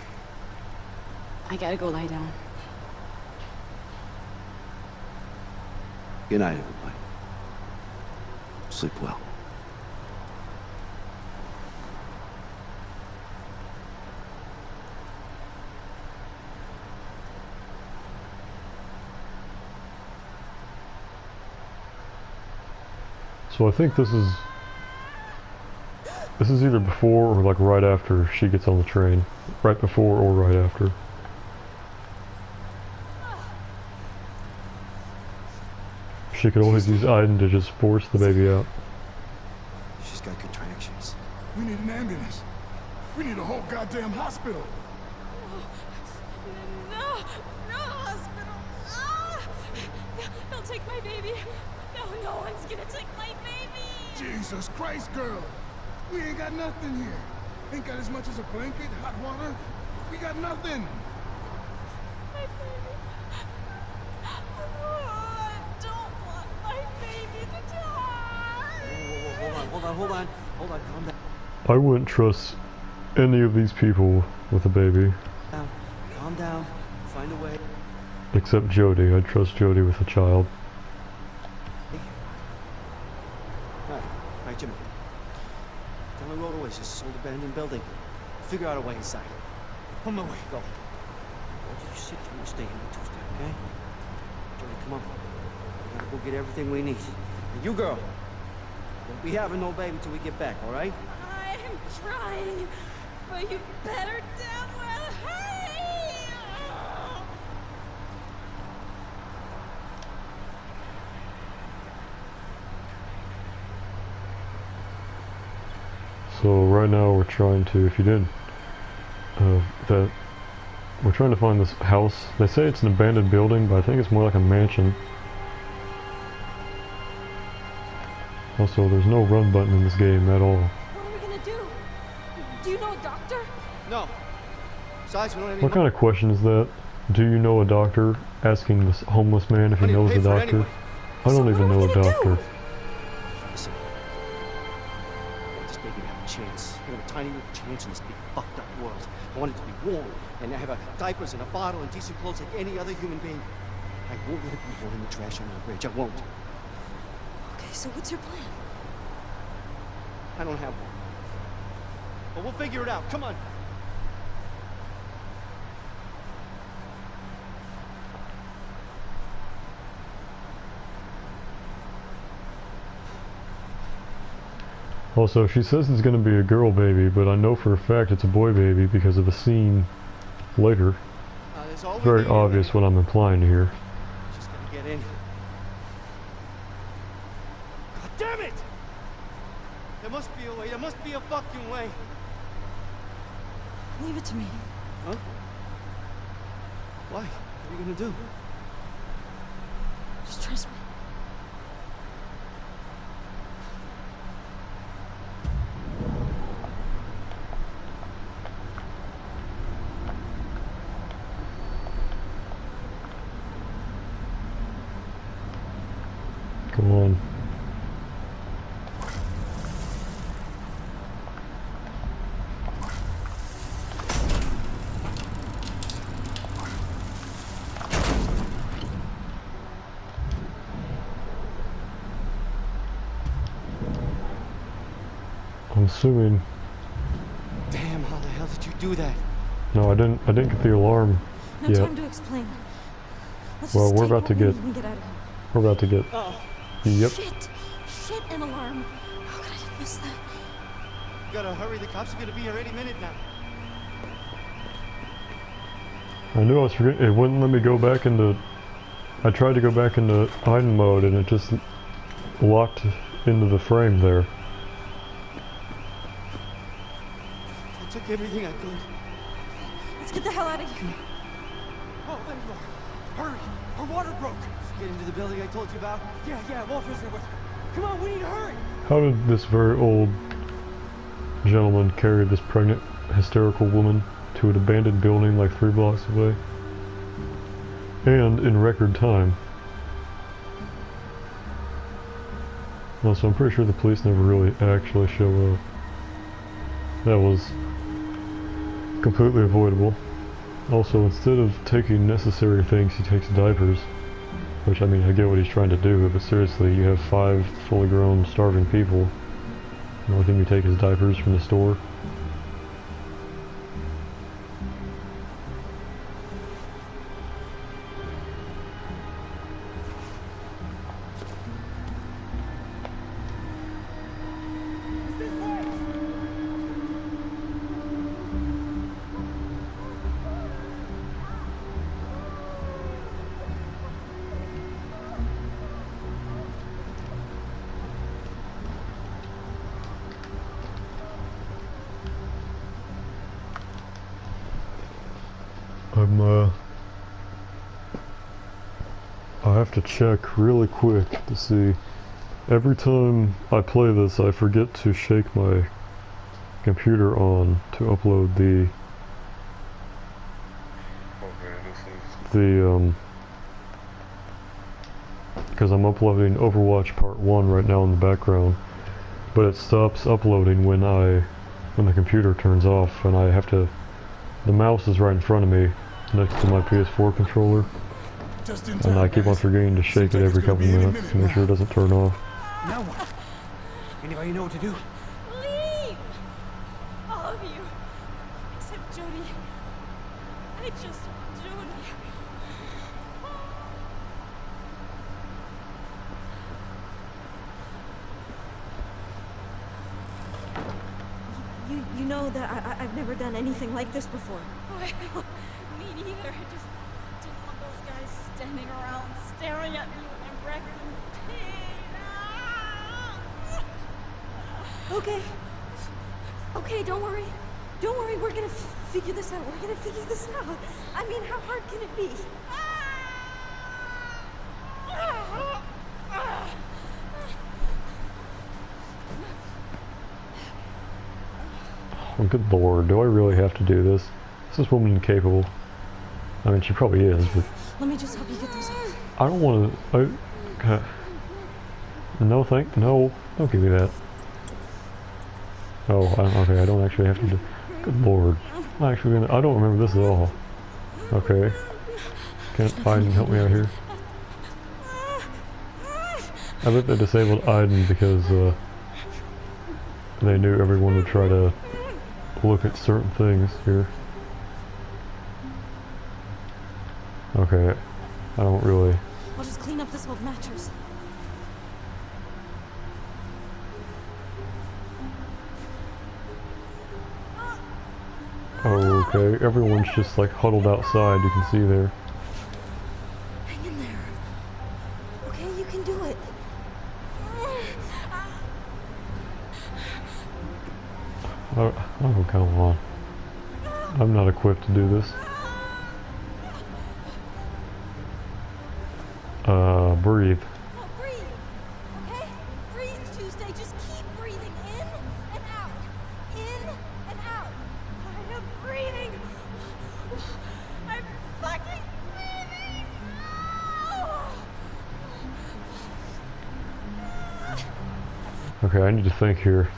I gotta go lie down. Good night, everybody. Sleep well. So I think this is either before or like right after she gets on the train. Right before or right after. She could always use Aiden to just force the baby out. She's got contractions. We need an ambulance. We need a whole goddamn hospital. No! No hospital! Ah! No, no one's gonna take my baby. Jesus Christ, girl! We ain't got nothing here. Ain't got as much as a blanket, hot water. We got nothing. My baby. Oh, I don't want my baby to die. Hold on, calm down. I wouldn't trust any of these people with a baby. Calm down, find a way. Except Jody. I'd trust Jody with a child. Alright, Jimmy. Down the road away, it's just an old abandoned building. Figure out a way inside. On my way, go. Why don't you sit here and stay here until Tuesday, okay? Jody, come on. We gotta go get everything we need. And you, girl, won't be having no baby till we get back, alright? I'm trying, but you better damn well hurry. So right now we're trying to, if you didn't, we're trying to find this house. They say it's an abandoned building, but I think it's more like a mansion. Also, there's no run button in this game at all. What are we gonna do? Do you know a doctor? No. Besides, we don't have any What kind of question is that? Do you know a doctor? Asking this homeless man if he knows a doctor. I don't even know a doctor. Listen. I want this baby to have a chance. I have a tiny little chance in this big fucked up world. I want it to be warm, and I have diapers and a bottle and decent clothes like any other human being. I won't let it be thrown in the trash on the bridge. I won't. Okay, so what's your plan? I don't have one. But we'll figure it out. Come on. Also, she says it's gonna be a girl baby, but I know for a fact it's a boy baby because of a scene later. Very obvious what I'm implying here. Just gotta get in. God damn it! There must be a way. There must be a fucking way. Leave it to me. Huh? Why? What are you gonna do? Just trust me. Come on. I'm assuming. Damn, how the hell did you do that? No, I didn't get the alarm No yet. time to explain. Let's Well, just we're take about to what we get. need and get out of here. We're about to get. Oh, Yep. Shit, an alarm. How could I have missed that? you gotta hurry. The cops are gonna be here any minute now. I knew I was forgetting. It wouldn't let me go back into. I tried to go back into hiding mode and it just locked into the frame there. I took everything I could. Let's get the hell out of here. Oh, there you are. Hurry. Her water broke. Get into the building I told you about. Yeah, Walter's there with her. Come on, we need to hurry. How did this very old gentleman carry this pregnant, hysterical woman to an abandoned building like 3 blocks away? And in record time. Also, I'm pretty sure the police never really actually show up. That was completely avoidable. Also, instead of taking necessary things, he takes diapers. Which, I mean, I get what he's trying to do, but seriously, you have 5 fully grown, starving people. The only thing you take is diapers from the store. I have to check really quick to see. Every time I play this, I forget to shake my computer on to upload the because I'm uploading Overwatch Part 1 right now in the background, but it stops uploading when the computer turns off, and I have to, the mouse is right in front of me next to my PS4 controller, and I keep on forgetting to shake it every couple minutes to make sure it doesn't turn off. Now what? Anybody know what to do? Leave! All of you. Except Jody. I just want Jody. You know that I've never done anything like this before. Well, me neither. I just didn't want those guys standing around staring at me when I'm wrecked in pain. Okay. Okay, don't worry. Don't worry, we're gonna figure this out. We're gonna figure this out. I mean, how hard can it be? Oh, good lord, do I really have to do this? Is this woman incapable? I mean, she probably is, but... Let me just help you get those off. I don't want to... No, no, don't give me that. Oh, okay, I don't actually have to do... Good lord. I don't remember this at all. Okay. Can't Aiden help me out here? I bet they disabled Aiden because, they knew everyone would try to look at certain things here. Okay, I don't really... I'll just clean up this old mattress. Okay, everyone's just like huddled outside, you can see there. Hang in there. Okay, you can do it. Oh, come on. I'm not equipped to do this. Breathe. No, breathe. Okay? Breathe, Tuesday. Just keep breathing in and out. In and out. I am breathing. I'm fucking breathing. Okay, I need to think here.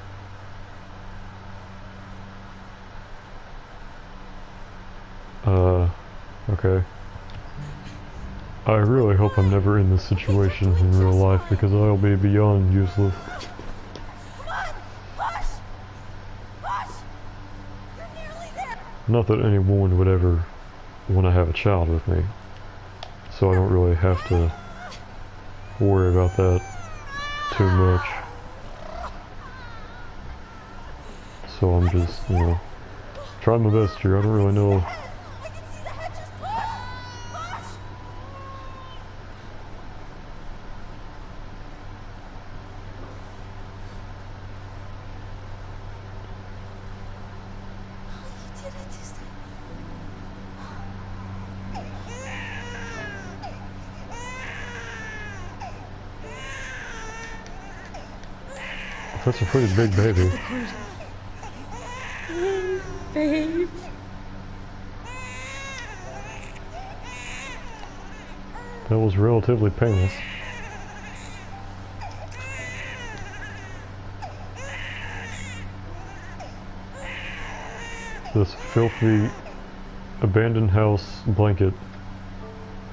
Okay. I really hope I'm never in this situation in real life because I'll be beyond useless. Come on! Push! Push! You're nearly there! Not that any woman would ever want to have a child with me, so I don't really have to worry about that too much. So I'm just, you know, trying my best here. I don't really know. I can see the hedges. Push! Push! You did it, Tuesday. That's a pretty big baby. Babe. That was relatively painless. This filthy abandoned house blanket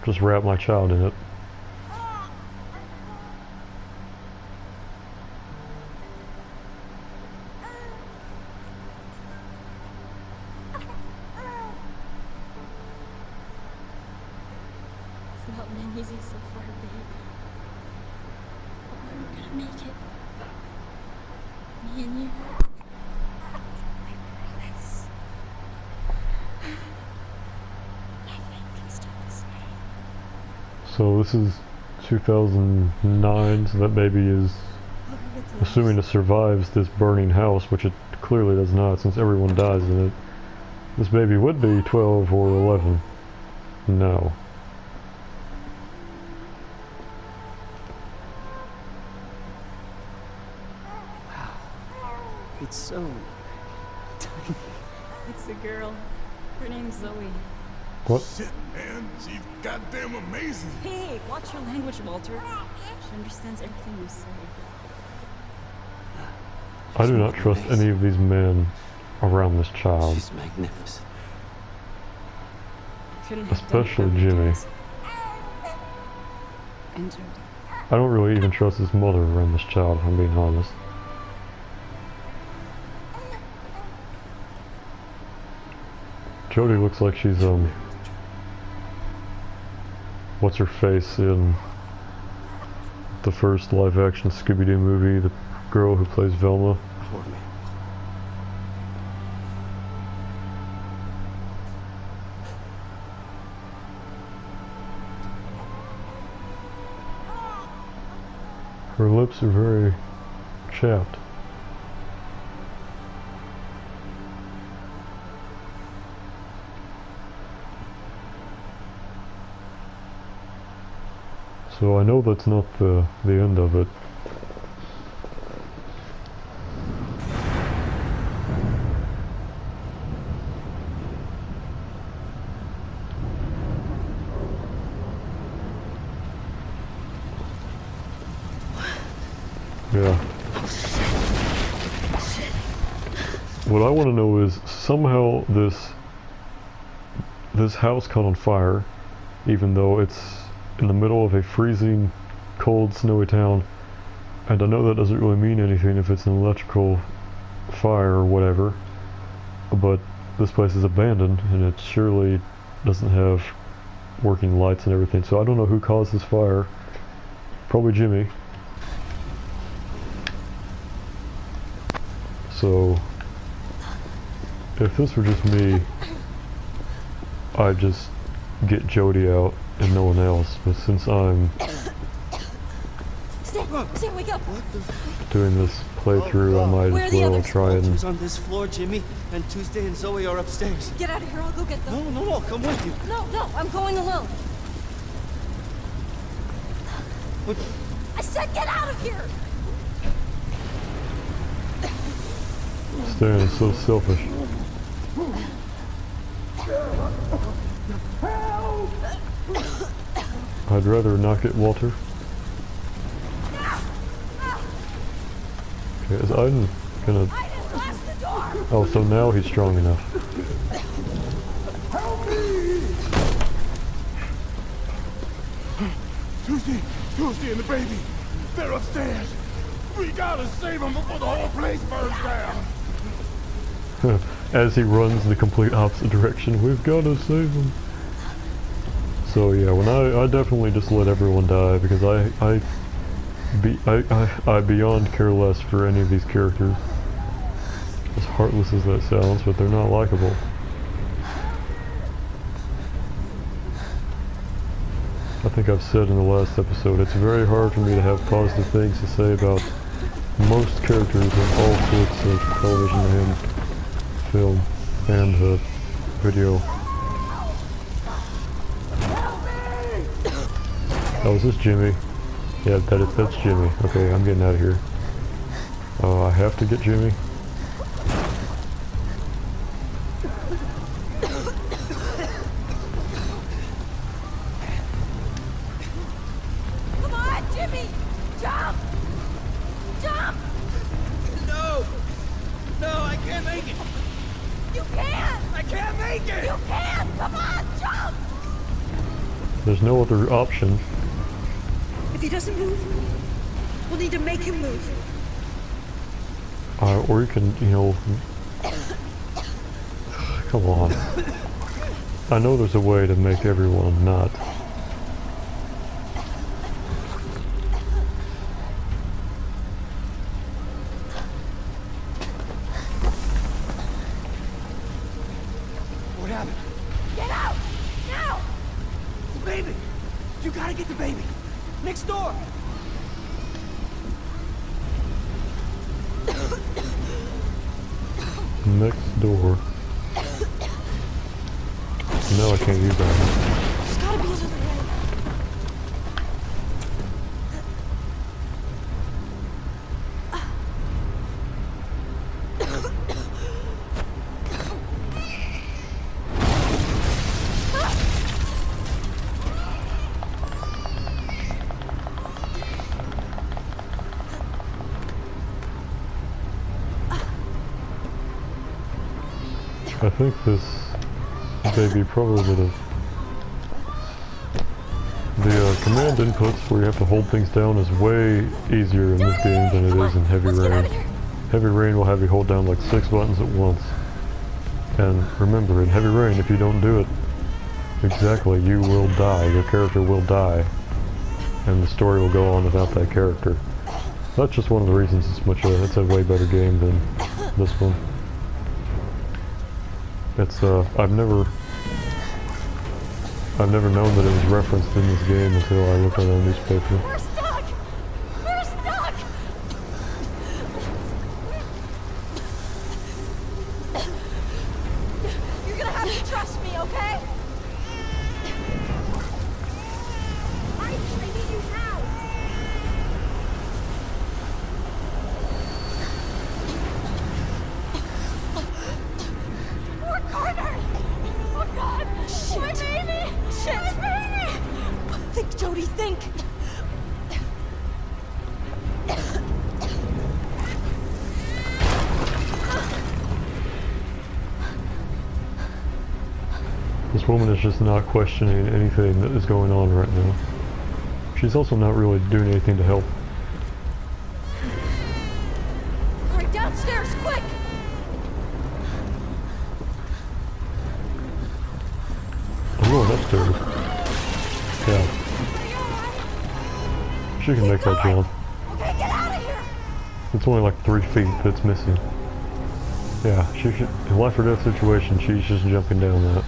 just wrapped my child in it. It's not been easy so far, babe. But we're gonna make it. Me and you. I promise. Nothing can stop us now. So this is 2009, so that baby is, assuming it survives this burning house, which it clearly does not since everyone dies in it. This baby would be 12 or 11. No. It's so tiny. It's a girl. Her name's Zoe. What? Shit, man. She's goddamn amazing. Hey, watch your language, Walter. She understands everything you say. I do not trust any of these men around this child. She's magnificent. Couldn't have done Especially without Jimmy. Jess. And Jody. I don't really even trust his mother around this child, if I'm being honest. Jody looks like she's, what's her face in the first live-action Scooby-Doo movie, the girl who plays Velma. Hold me. Her lips are very chapped. So I know that's not the end of it. Yeah. What I want to know is somehow this house caught on fire, even though it's in the middle of a freezing, cold, snowy town. And I know that doesn't really mean anything if it's an electrical fire or whatever, but this place is abandoned and it surely doesn't have working lights and everything. So I don't know who caused this fire. Probably Jimmy. So, if this were just me, I'd just get Jody out and no one else. But since I'm Stan, wake up! doing this playthrough, I might Where are as the well others? try and... Walter's on this floor, Jimmy, and Tuesday and Zoe are upstairs. Get out of here, I'll go get them. No, come with you. No, I'm going alone. What? I said get out of here! Stan is so selfish. I'd rather not get Walter. Okay, is Aiden gonna... I didn't blast the door! Oh, so now he's strong enough. Tuesday and the baby. They're upstairs. We gotta save them before the whole place burns down. As he runs the complete opposite direction, we've got to save him. So yeah, when I definitely just let everyone die because I beyond care less for any of these characters. As heartless as that sounds, but they're not likable. I think I've said in the last episode, it's very hard for me to have positive things to say about most characters in all sorts of television and film and video. Oh, is this Jimmy? Yeah, that's Jimmy. Okay, I'm getting out of here. I have to get Jimmy. Come on, Jimmy! Jump! Jump! No, I can't make it. You can! I can't make it. You can! Come on, jump! There's no other option. If he doesn't move, we'll need to make him move. Or you can, you know... Come on. I know there's a way to make everyone not. What happened? Get out! Now! The baby. You gotta get the baby. Next door. Next door. No, I can't use that. There's gotta be another way. I think this baby probably would have... The command inputs where you have to hold things down is way easier in this game than it is in Heavy Rain. Heavy Rain will have you hold down like 6 buttons at once. And remember, in Heavy Rain, if you don't do it exactly, you will die. Your character will die. And the story will go on without that character. That's just one of the reasons it's a way better game than this one. It's, I've never known that it was referenced in this game until I looked at a newspaper. We're stuck! We're stuck! You're gonna have to trust me, okay? I need you now! We're cornered! Oh God! Shit! My baby! Shit! My baby! Think, Jodie, think! This woman is just not questioning anything that is going on right now. She's also not really doing anything to help. Hurry, downstairs, quick! I'm going upstairs. Yeah. She can make that jump. Okay, get out of here! It's only like 3 feet that's missing. Yeah, she should, in life or death situation, she's just jumping down that.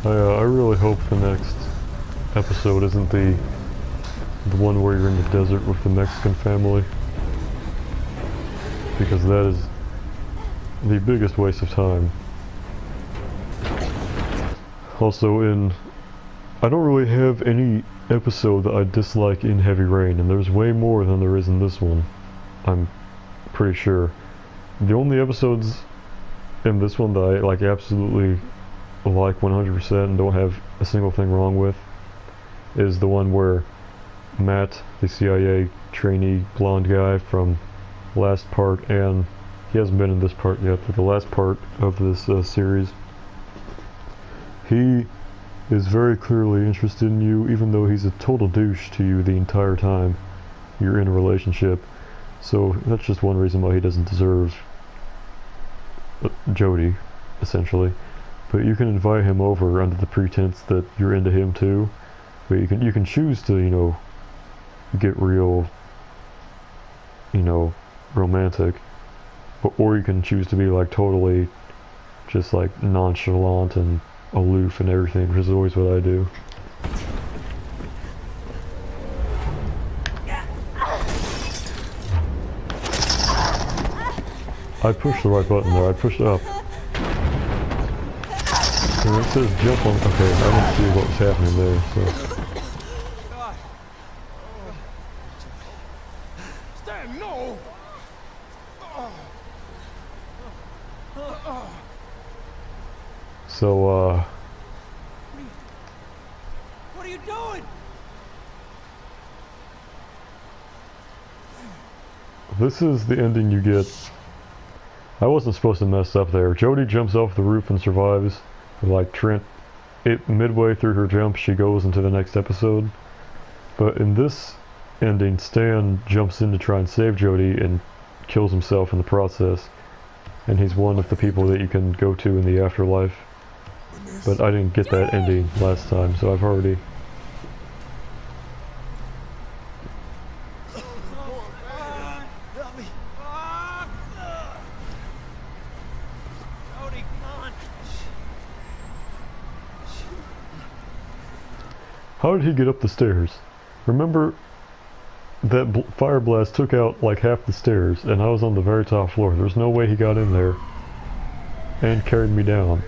I really hope the next episode isn't the one where you're in the desert with the Mexican family, because that is the biggest waste of time. Also, I don't really have any episode that I dislike in Heavy Rain, and there's way more than there is in this one, I'm pretty sure. The only episodes in this one that I like absolutely like 100% and don't have a single thing wrong with is the one where Matt, the CIA trainee blonde guy from last part, and he hasn't been in this part yet, but the last part of this series, he is very clearly interested in you, even though he's a total douche to you the entire time you're in a relationship. So that's just one reason why he doesn't deserve Jodie, essentially. But you can invite him over under the pretense that you're into him too. But you can choose to, you know, get real, you know, romantic. Or you can choose to be like totally just like nonchalant and aloof and everything, which is always what I do. I pushed the right button there, I pushed up. And it says jump on, okay, I didn't see what was happening there, so. Stan, no! So, What are you doing? this is the ending you get. I wasn't supposed to mess up there. Jodie jumps off the roof and survives. Like Trent, midway through her jump, she goes into the next episode. But in this ending, Stan jumps in to try and save Jodie and kills himself in the process. And he's one of the people that you can go to in the afterlife. But I didn't get that ending last time, so I've already... How did he get up the stairs? Remember, that fire blast took out like half the stairs, and I was on the very top floor. There's no way he got in there and carried me down.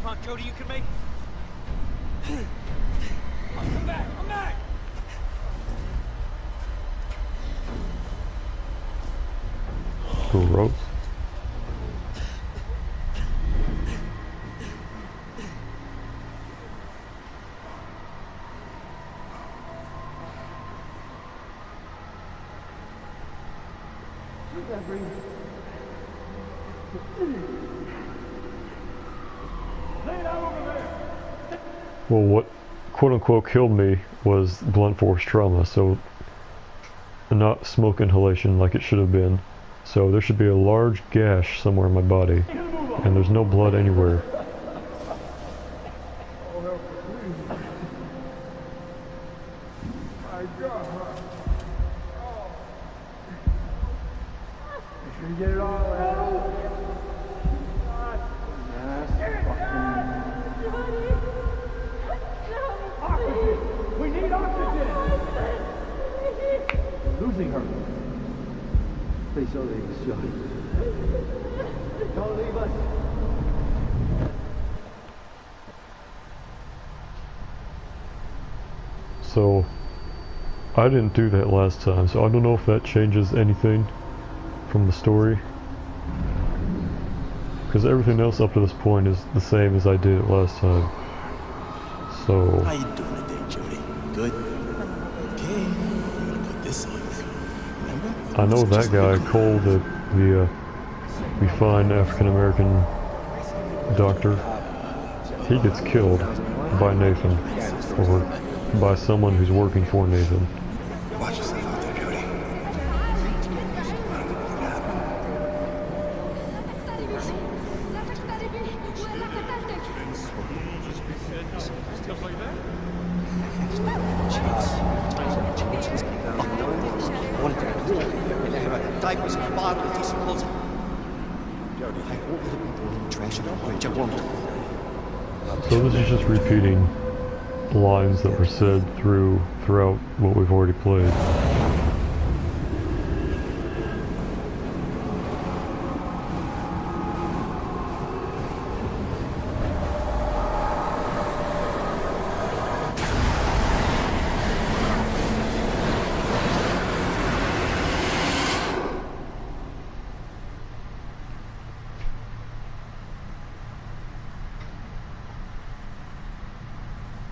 Come on, Jodie, you can make it. Come back, come back! Gross. Well, what quote-unquote killed me was blunt force trauma, so not smoke inhalation like it should have been. So there should be a large gash somewhere in my body, and there's no blood anywhere. Get it all out. Oxygen! We need oxygen! We're losing her. Please don't leave us, Johnny. Don't leave us. So, I didn't do that last time, so I don't know if that changes anything from the story, because everything else up to this point is the same as I did it last time. So How you doing today, Jody? Good? Okay. I'm gonna put this on you. Remember? I know that guy, Cole, the fine African-American doctor, he gets killed by Nathan, or by someone who's working for Nathan. Watch yourself out there, Jody. Diapers, a bottle, decent clothes. Jody, I won't let people in the trash. Don't worry, I won't. So this is just repeating lines that were said throughout what we've already played.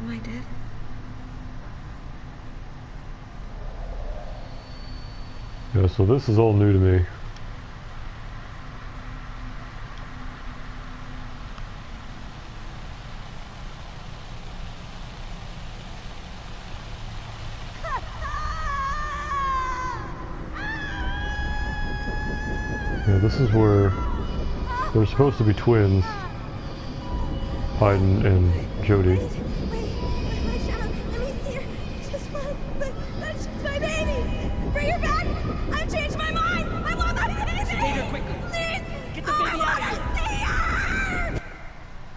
Am I dead? Yeah, so this is all new to me. Yeah, this is where they're supposed to be twins, Hayden and Jody.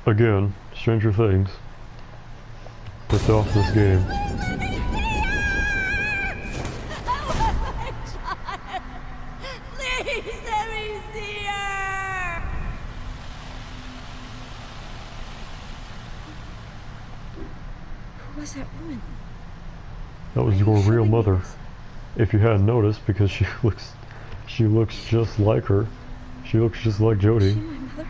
Again, Stranger Things ripped off this game. Who was that woman? That was your real mother, if you hadn't noticed, because she looks just like her. She looks just like Jody. Is she my mother?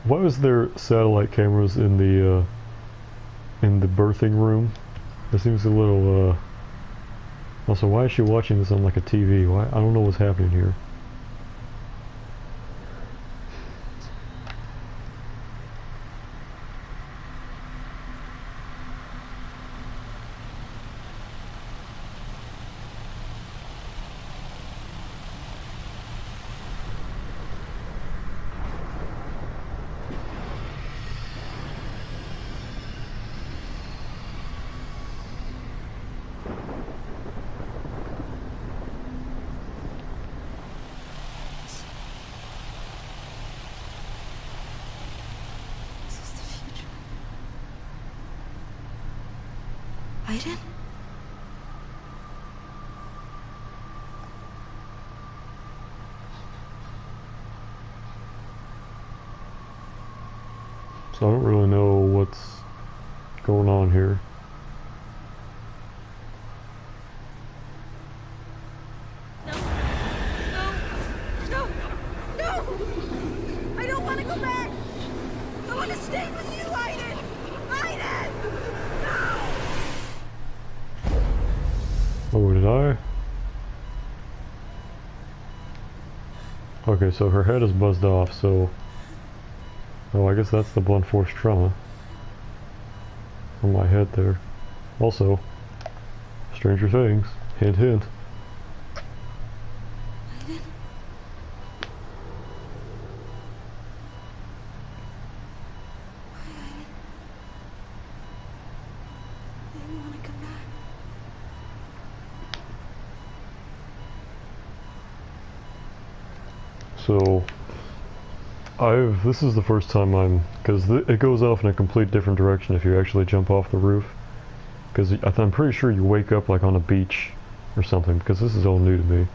Why was there satellite cameras in the birthing room? That seems a little also, why is she watching this on like a TV? Why? I don't know what's happening here. Aiden? So I don't really know what's going on here. No! I don't want to go back! I want to stay with you, Aiden! Aiden! No! Oh, did I? Okay, so her head is buzzed off, so... Oh, I guess that's the blunt force trauma. On my head there. Also, Stranger Things. Hint, hint. So, this is the first time because it goes off in a complete different direction if you actually jump off the roof. Because I'm pretty sure you wake up like on a beach or something, because this is all new to me.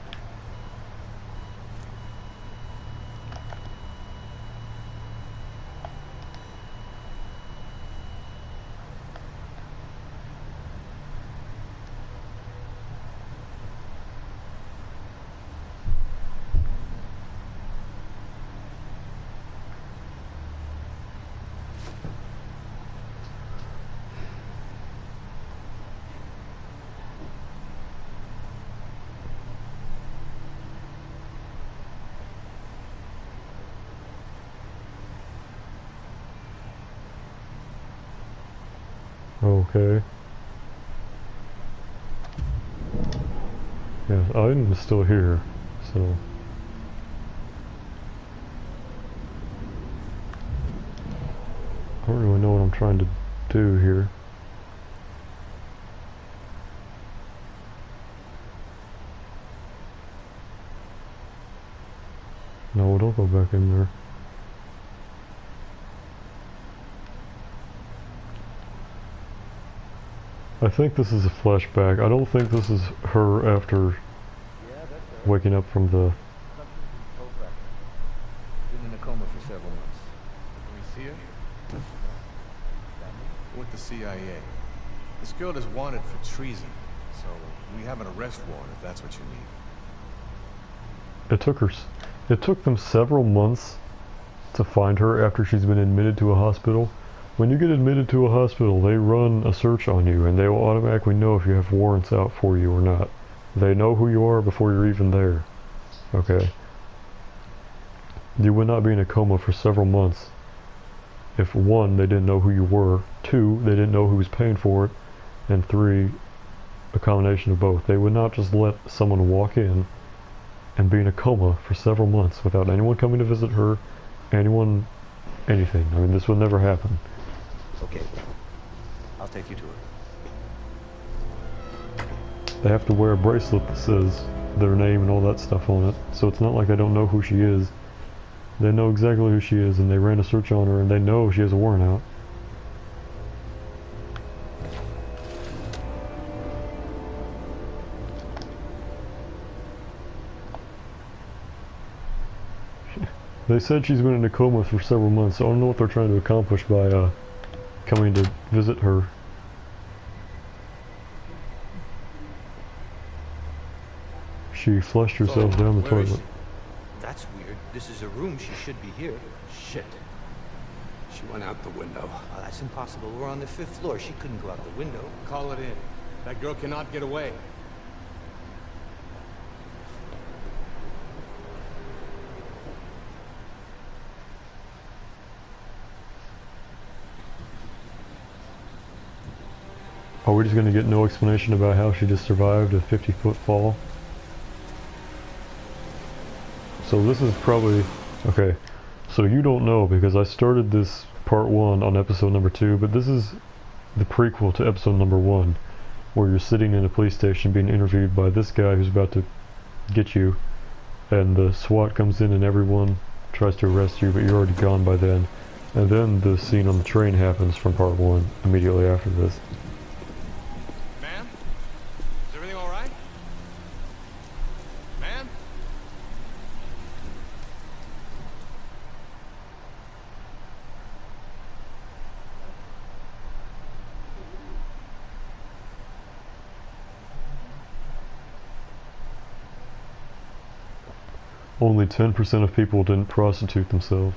Okay. Yeah, Aiden is still here, so... I don't really know what I'm trying to do here. No, don't go back in there. I think this is a flashback. I don't think this is her after waking up from the... Been in a coma for several months. Can we see her? With the CIA. This girl is wanted for treason, so we have an arrest warrant if that's what you need. It took them several months to find her after she's been admitted to a hospital. When you get admitted to a hospital, they run a search on you, and they will automatically know if you have warrants out for you or not. They know who you are before you're even there. Okay. You would not be in a coma for several months if 1, they didn't know who you were, 2, they didn't know who was paying for it, and 3, a combination of both. They would not just let someone walk in and be in a coma for several months without anyone coming to visit her, anything. I mean, this would never happen. Okay. I'll take you to her. They have to wear a bracelet that says their name and all that stuff on it, so it's not like they don't know who she is. They know exactly who she is, and they ran a search on her, and they know she has a warrant out. They said she's been in a coma for several months, so I don't know what they're trying to accomplish by coming to visit her. She flushed herself down the toilet. That's weird. This is a room. She should be here. Shit. She went out the window. Oh, that's impossible. We're on the 5th floor. She couldn't go out the window. Call it in. That girl cannot get away. Are we just going to get no explanation about how she just survived a 50-foot fall? So this is probably... Okay, so you don't know because I started this part 1 on episode number 2, but this is the prequel to episode number 1, where you're sitting in a police station being interviewed by this guy who's about to get you, and the SWAT comes in and everyone tries to arrest you, but you're already gone by then. And then the scene on the train happens from part 1 immediately after this. Ma'am? Is everything all right? Ma'am? Only 10% of people didn't prostitute themselves.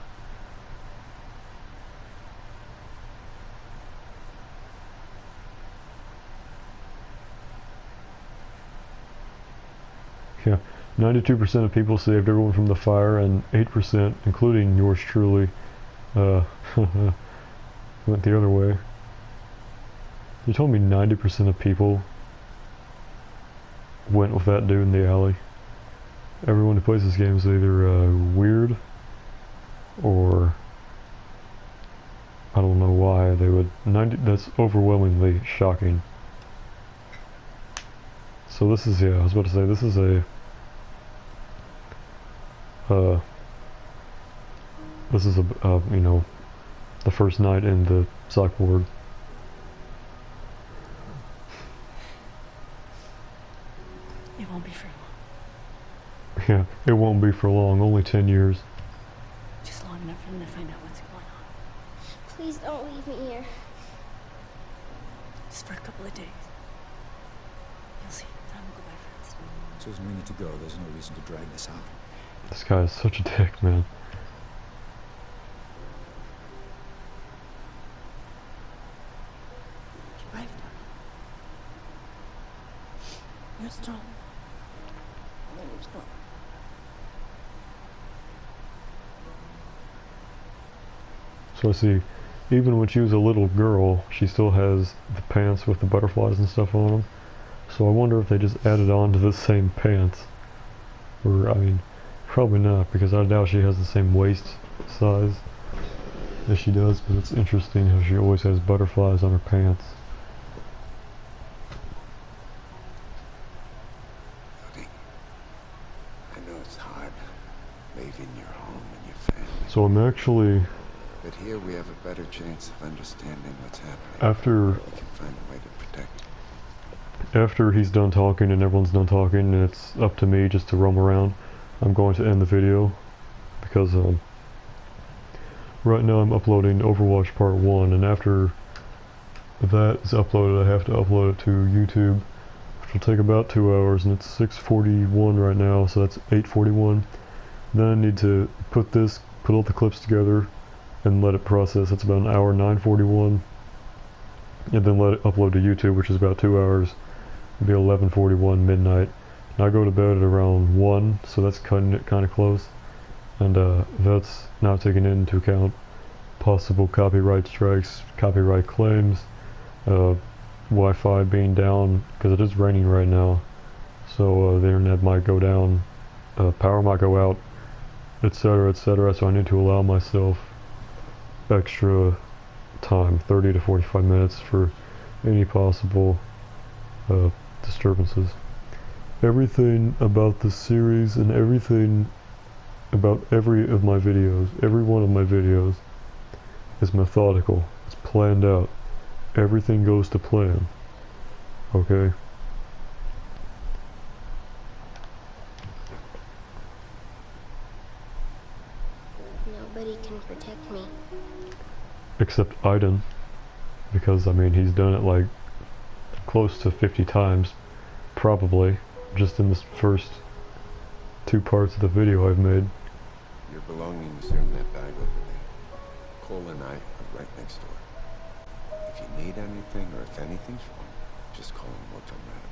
Yeah, 92% of people saved everyone from the fire, and 8%, including yours truly, went the other way. You told me 90% of people went with that dude in the alley. Everyone who plays this game is either weird, or I don't know why they would. That's overwhelmingly shocking. So this is, yeah, I was about to say, this is a you know, the first night in the psych ward. It won't be for long. Yeah, it won't be for long, only 10 years. Just long enough for them to find out what's going on. Please don't leave me here. Just for a couple of days. You'll see. Time will go by fast. Susan, we need to go. There's no reason to drag this out. This guy is such a dick, man. You're brave, darling. You're strong. I know you're strong. So I see, even when she was a little girl, she still has the pants with the butterflies and stuff on them. So I wonder if they just added on to the same pants. Or, I mean, probably not, because I doubt she has the same waist size as she does, but it's interesting how she always has butterflies on her pants. I know it's hard leaving your home and your family. So I'm actually... But here we have a better chance of understanding what's happening. After... We can find a way to protect you. After he's done talking and everyone's done talking and it's up to me just to roam around, I'm going to end the video. Because right now I'm uploading Overwatch Part 1, and after that is uploaded I have to upload it to YouTube, which will take about 2 hours, and it's 6:41 right now, so that's 8:41. Then I need to put all the clips together and let it process. It's about an hour, 9:41, and then let it upload to YouTube, which is about 2 hours. It'll be 11:41 midnight. And I go to bed at around 1, so that's cutting it kind of close. And that's not taking into account possible copyright strikes, copyright claims, Wi-Fi being down, because it is raining right now, so the internet might go down, power might go out, etc., etc. So I need to allow myself extra time, 30 to 45 minutes, for any possible disturbances. Everything about the series and everything about every one of my videos is methodical. It's planned out. Everything goes to plan. Okay? Nobody can protect me. Except Aiden. Because, I mean, he's done it like close to 50 times. Probably. Just in this first 2 parts of the video I've made. Your belongings are in that bag over there. Cole and I are right next door. If you need anything or if anything's wrong, just call and we'll come right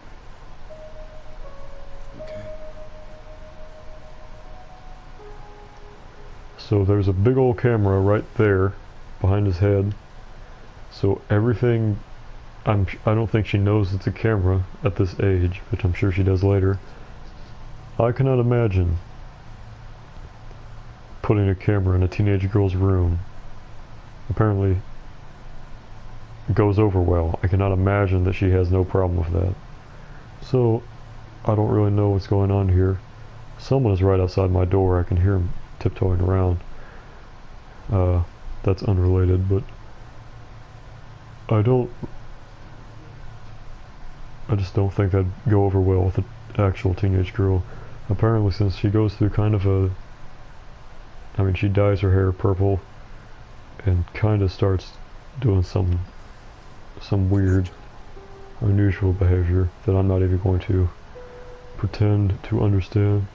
away. Okay? So there's a big old camera right there behind his head. So everything, I don't think she knows it's a camera at this age, which I'm sure she does later. I cannot imagine putting a camera in a teenage girl's room. Apparently it goes over well. I cannot imagine that she has no problem with that. So I don't really know what's going on here. Someone is right outside my door. I can hear him tiptoeing around. That's unrelated, but I just don't think that'd go over well with an actual teenage girl. Apparently, since she goes through kind of she dyes her hair purple and kind of starts doing some weird, unusual behavior that I'm not even going to pretend to understand.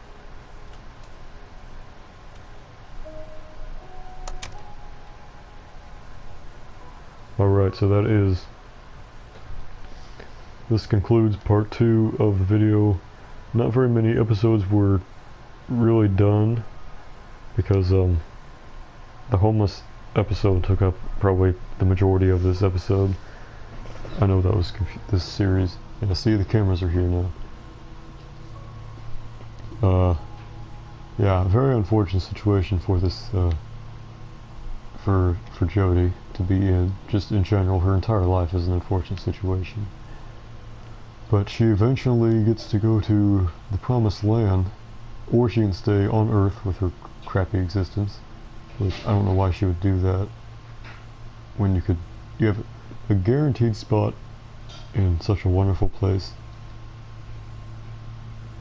Alright, so this concludes part 2 of the video not very many episodes were really done because the homeless episode took up probably the majority of this episode. I know that was this series, and I see the cameras are here now. Yeah, very unfortunate situation for this for Jodie to be in. Just in general, her entire life is an unfortunate situation. But she eventually gets to go to the promised land, or she can stay on Earth with her crappy existence, which I don't know why she would do that when you have a guaranteed spot in such a wonderful place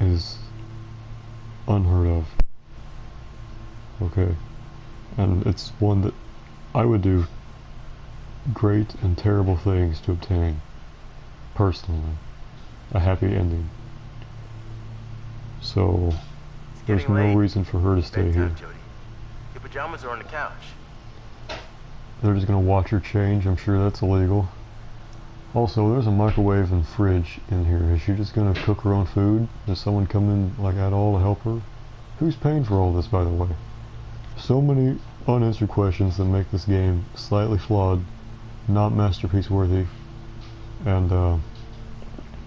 is unheard of. Okay, and it's one that I would do great and terrible things to obtain, personally, a happy ending. So there's no reason for her to stay here. Your pajamas are on the couch. They're just gonna watch her change. I'm sure that's illegal. Also, there's a microwave and fridge in here. Is she just gonna cook her own food? Does someone come in like at all to help her? Who's paying for all this, by the way? So many unanswered questions that make this game slightly flawed, not masterpiece worthy, and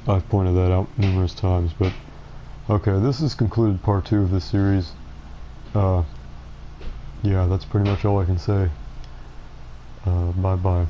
I've pointed that out numerous times. But okay, this has concluded part 2 of this series. Yeah, that's pretty much all I can say. Bye bye.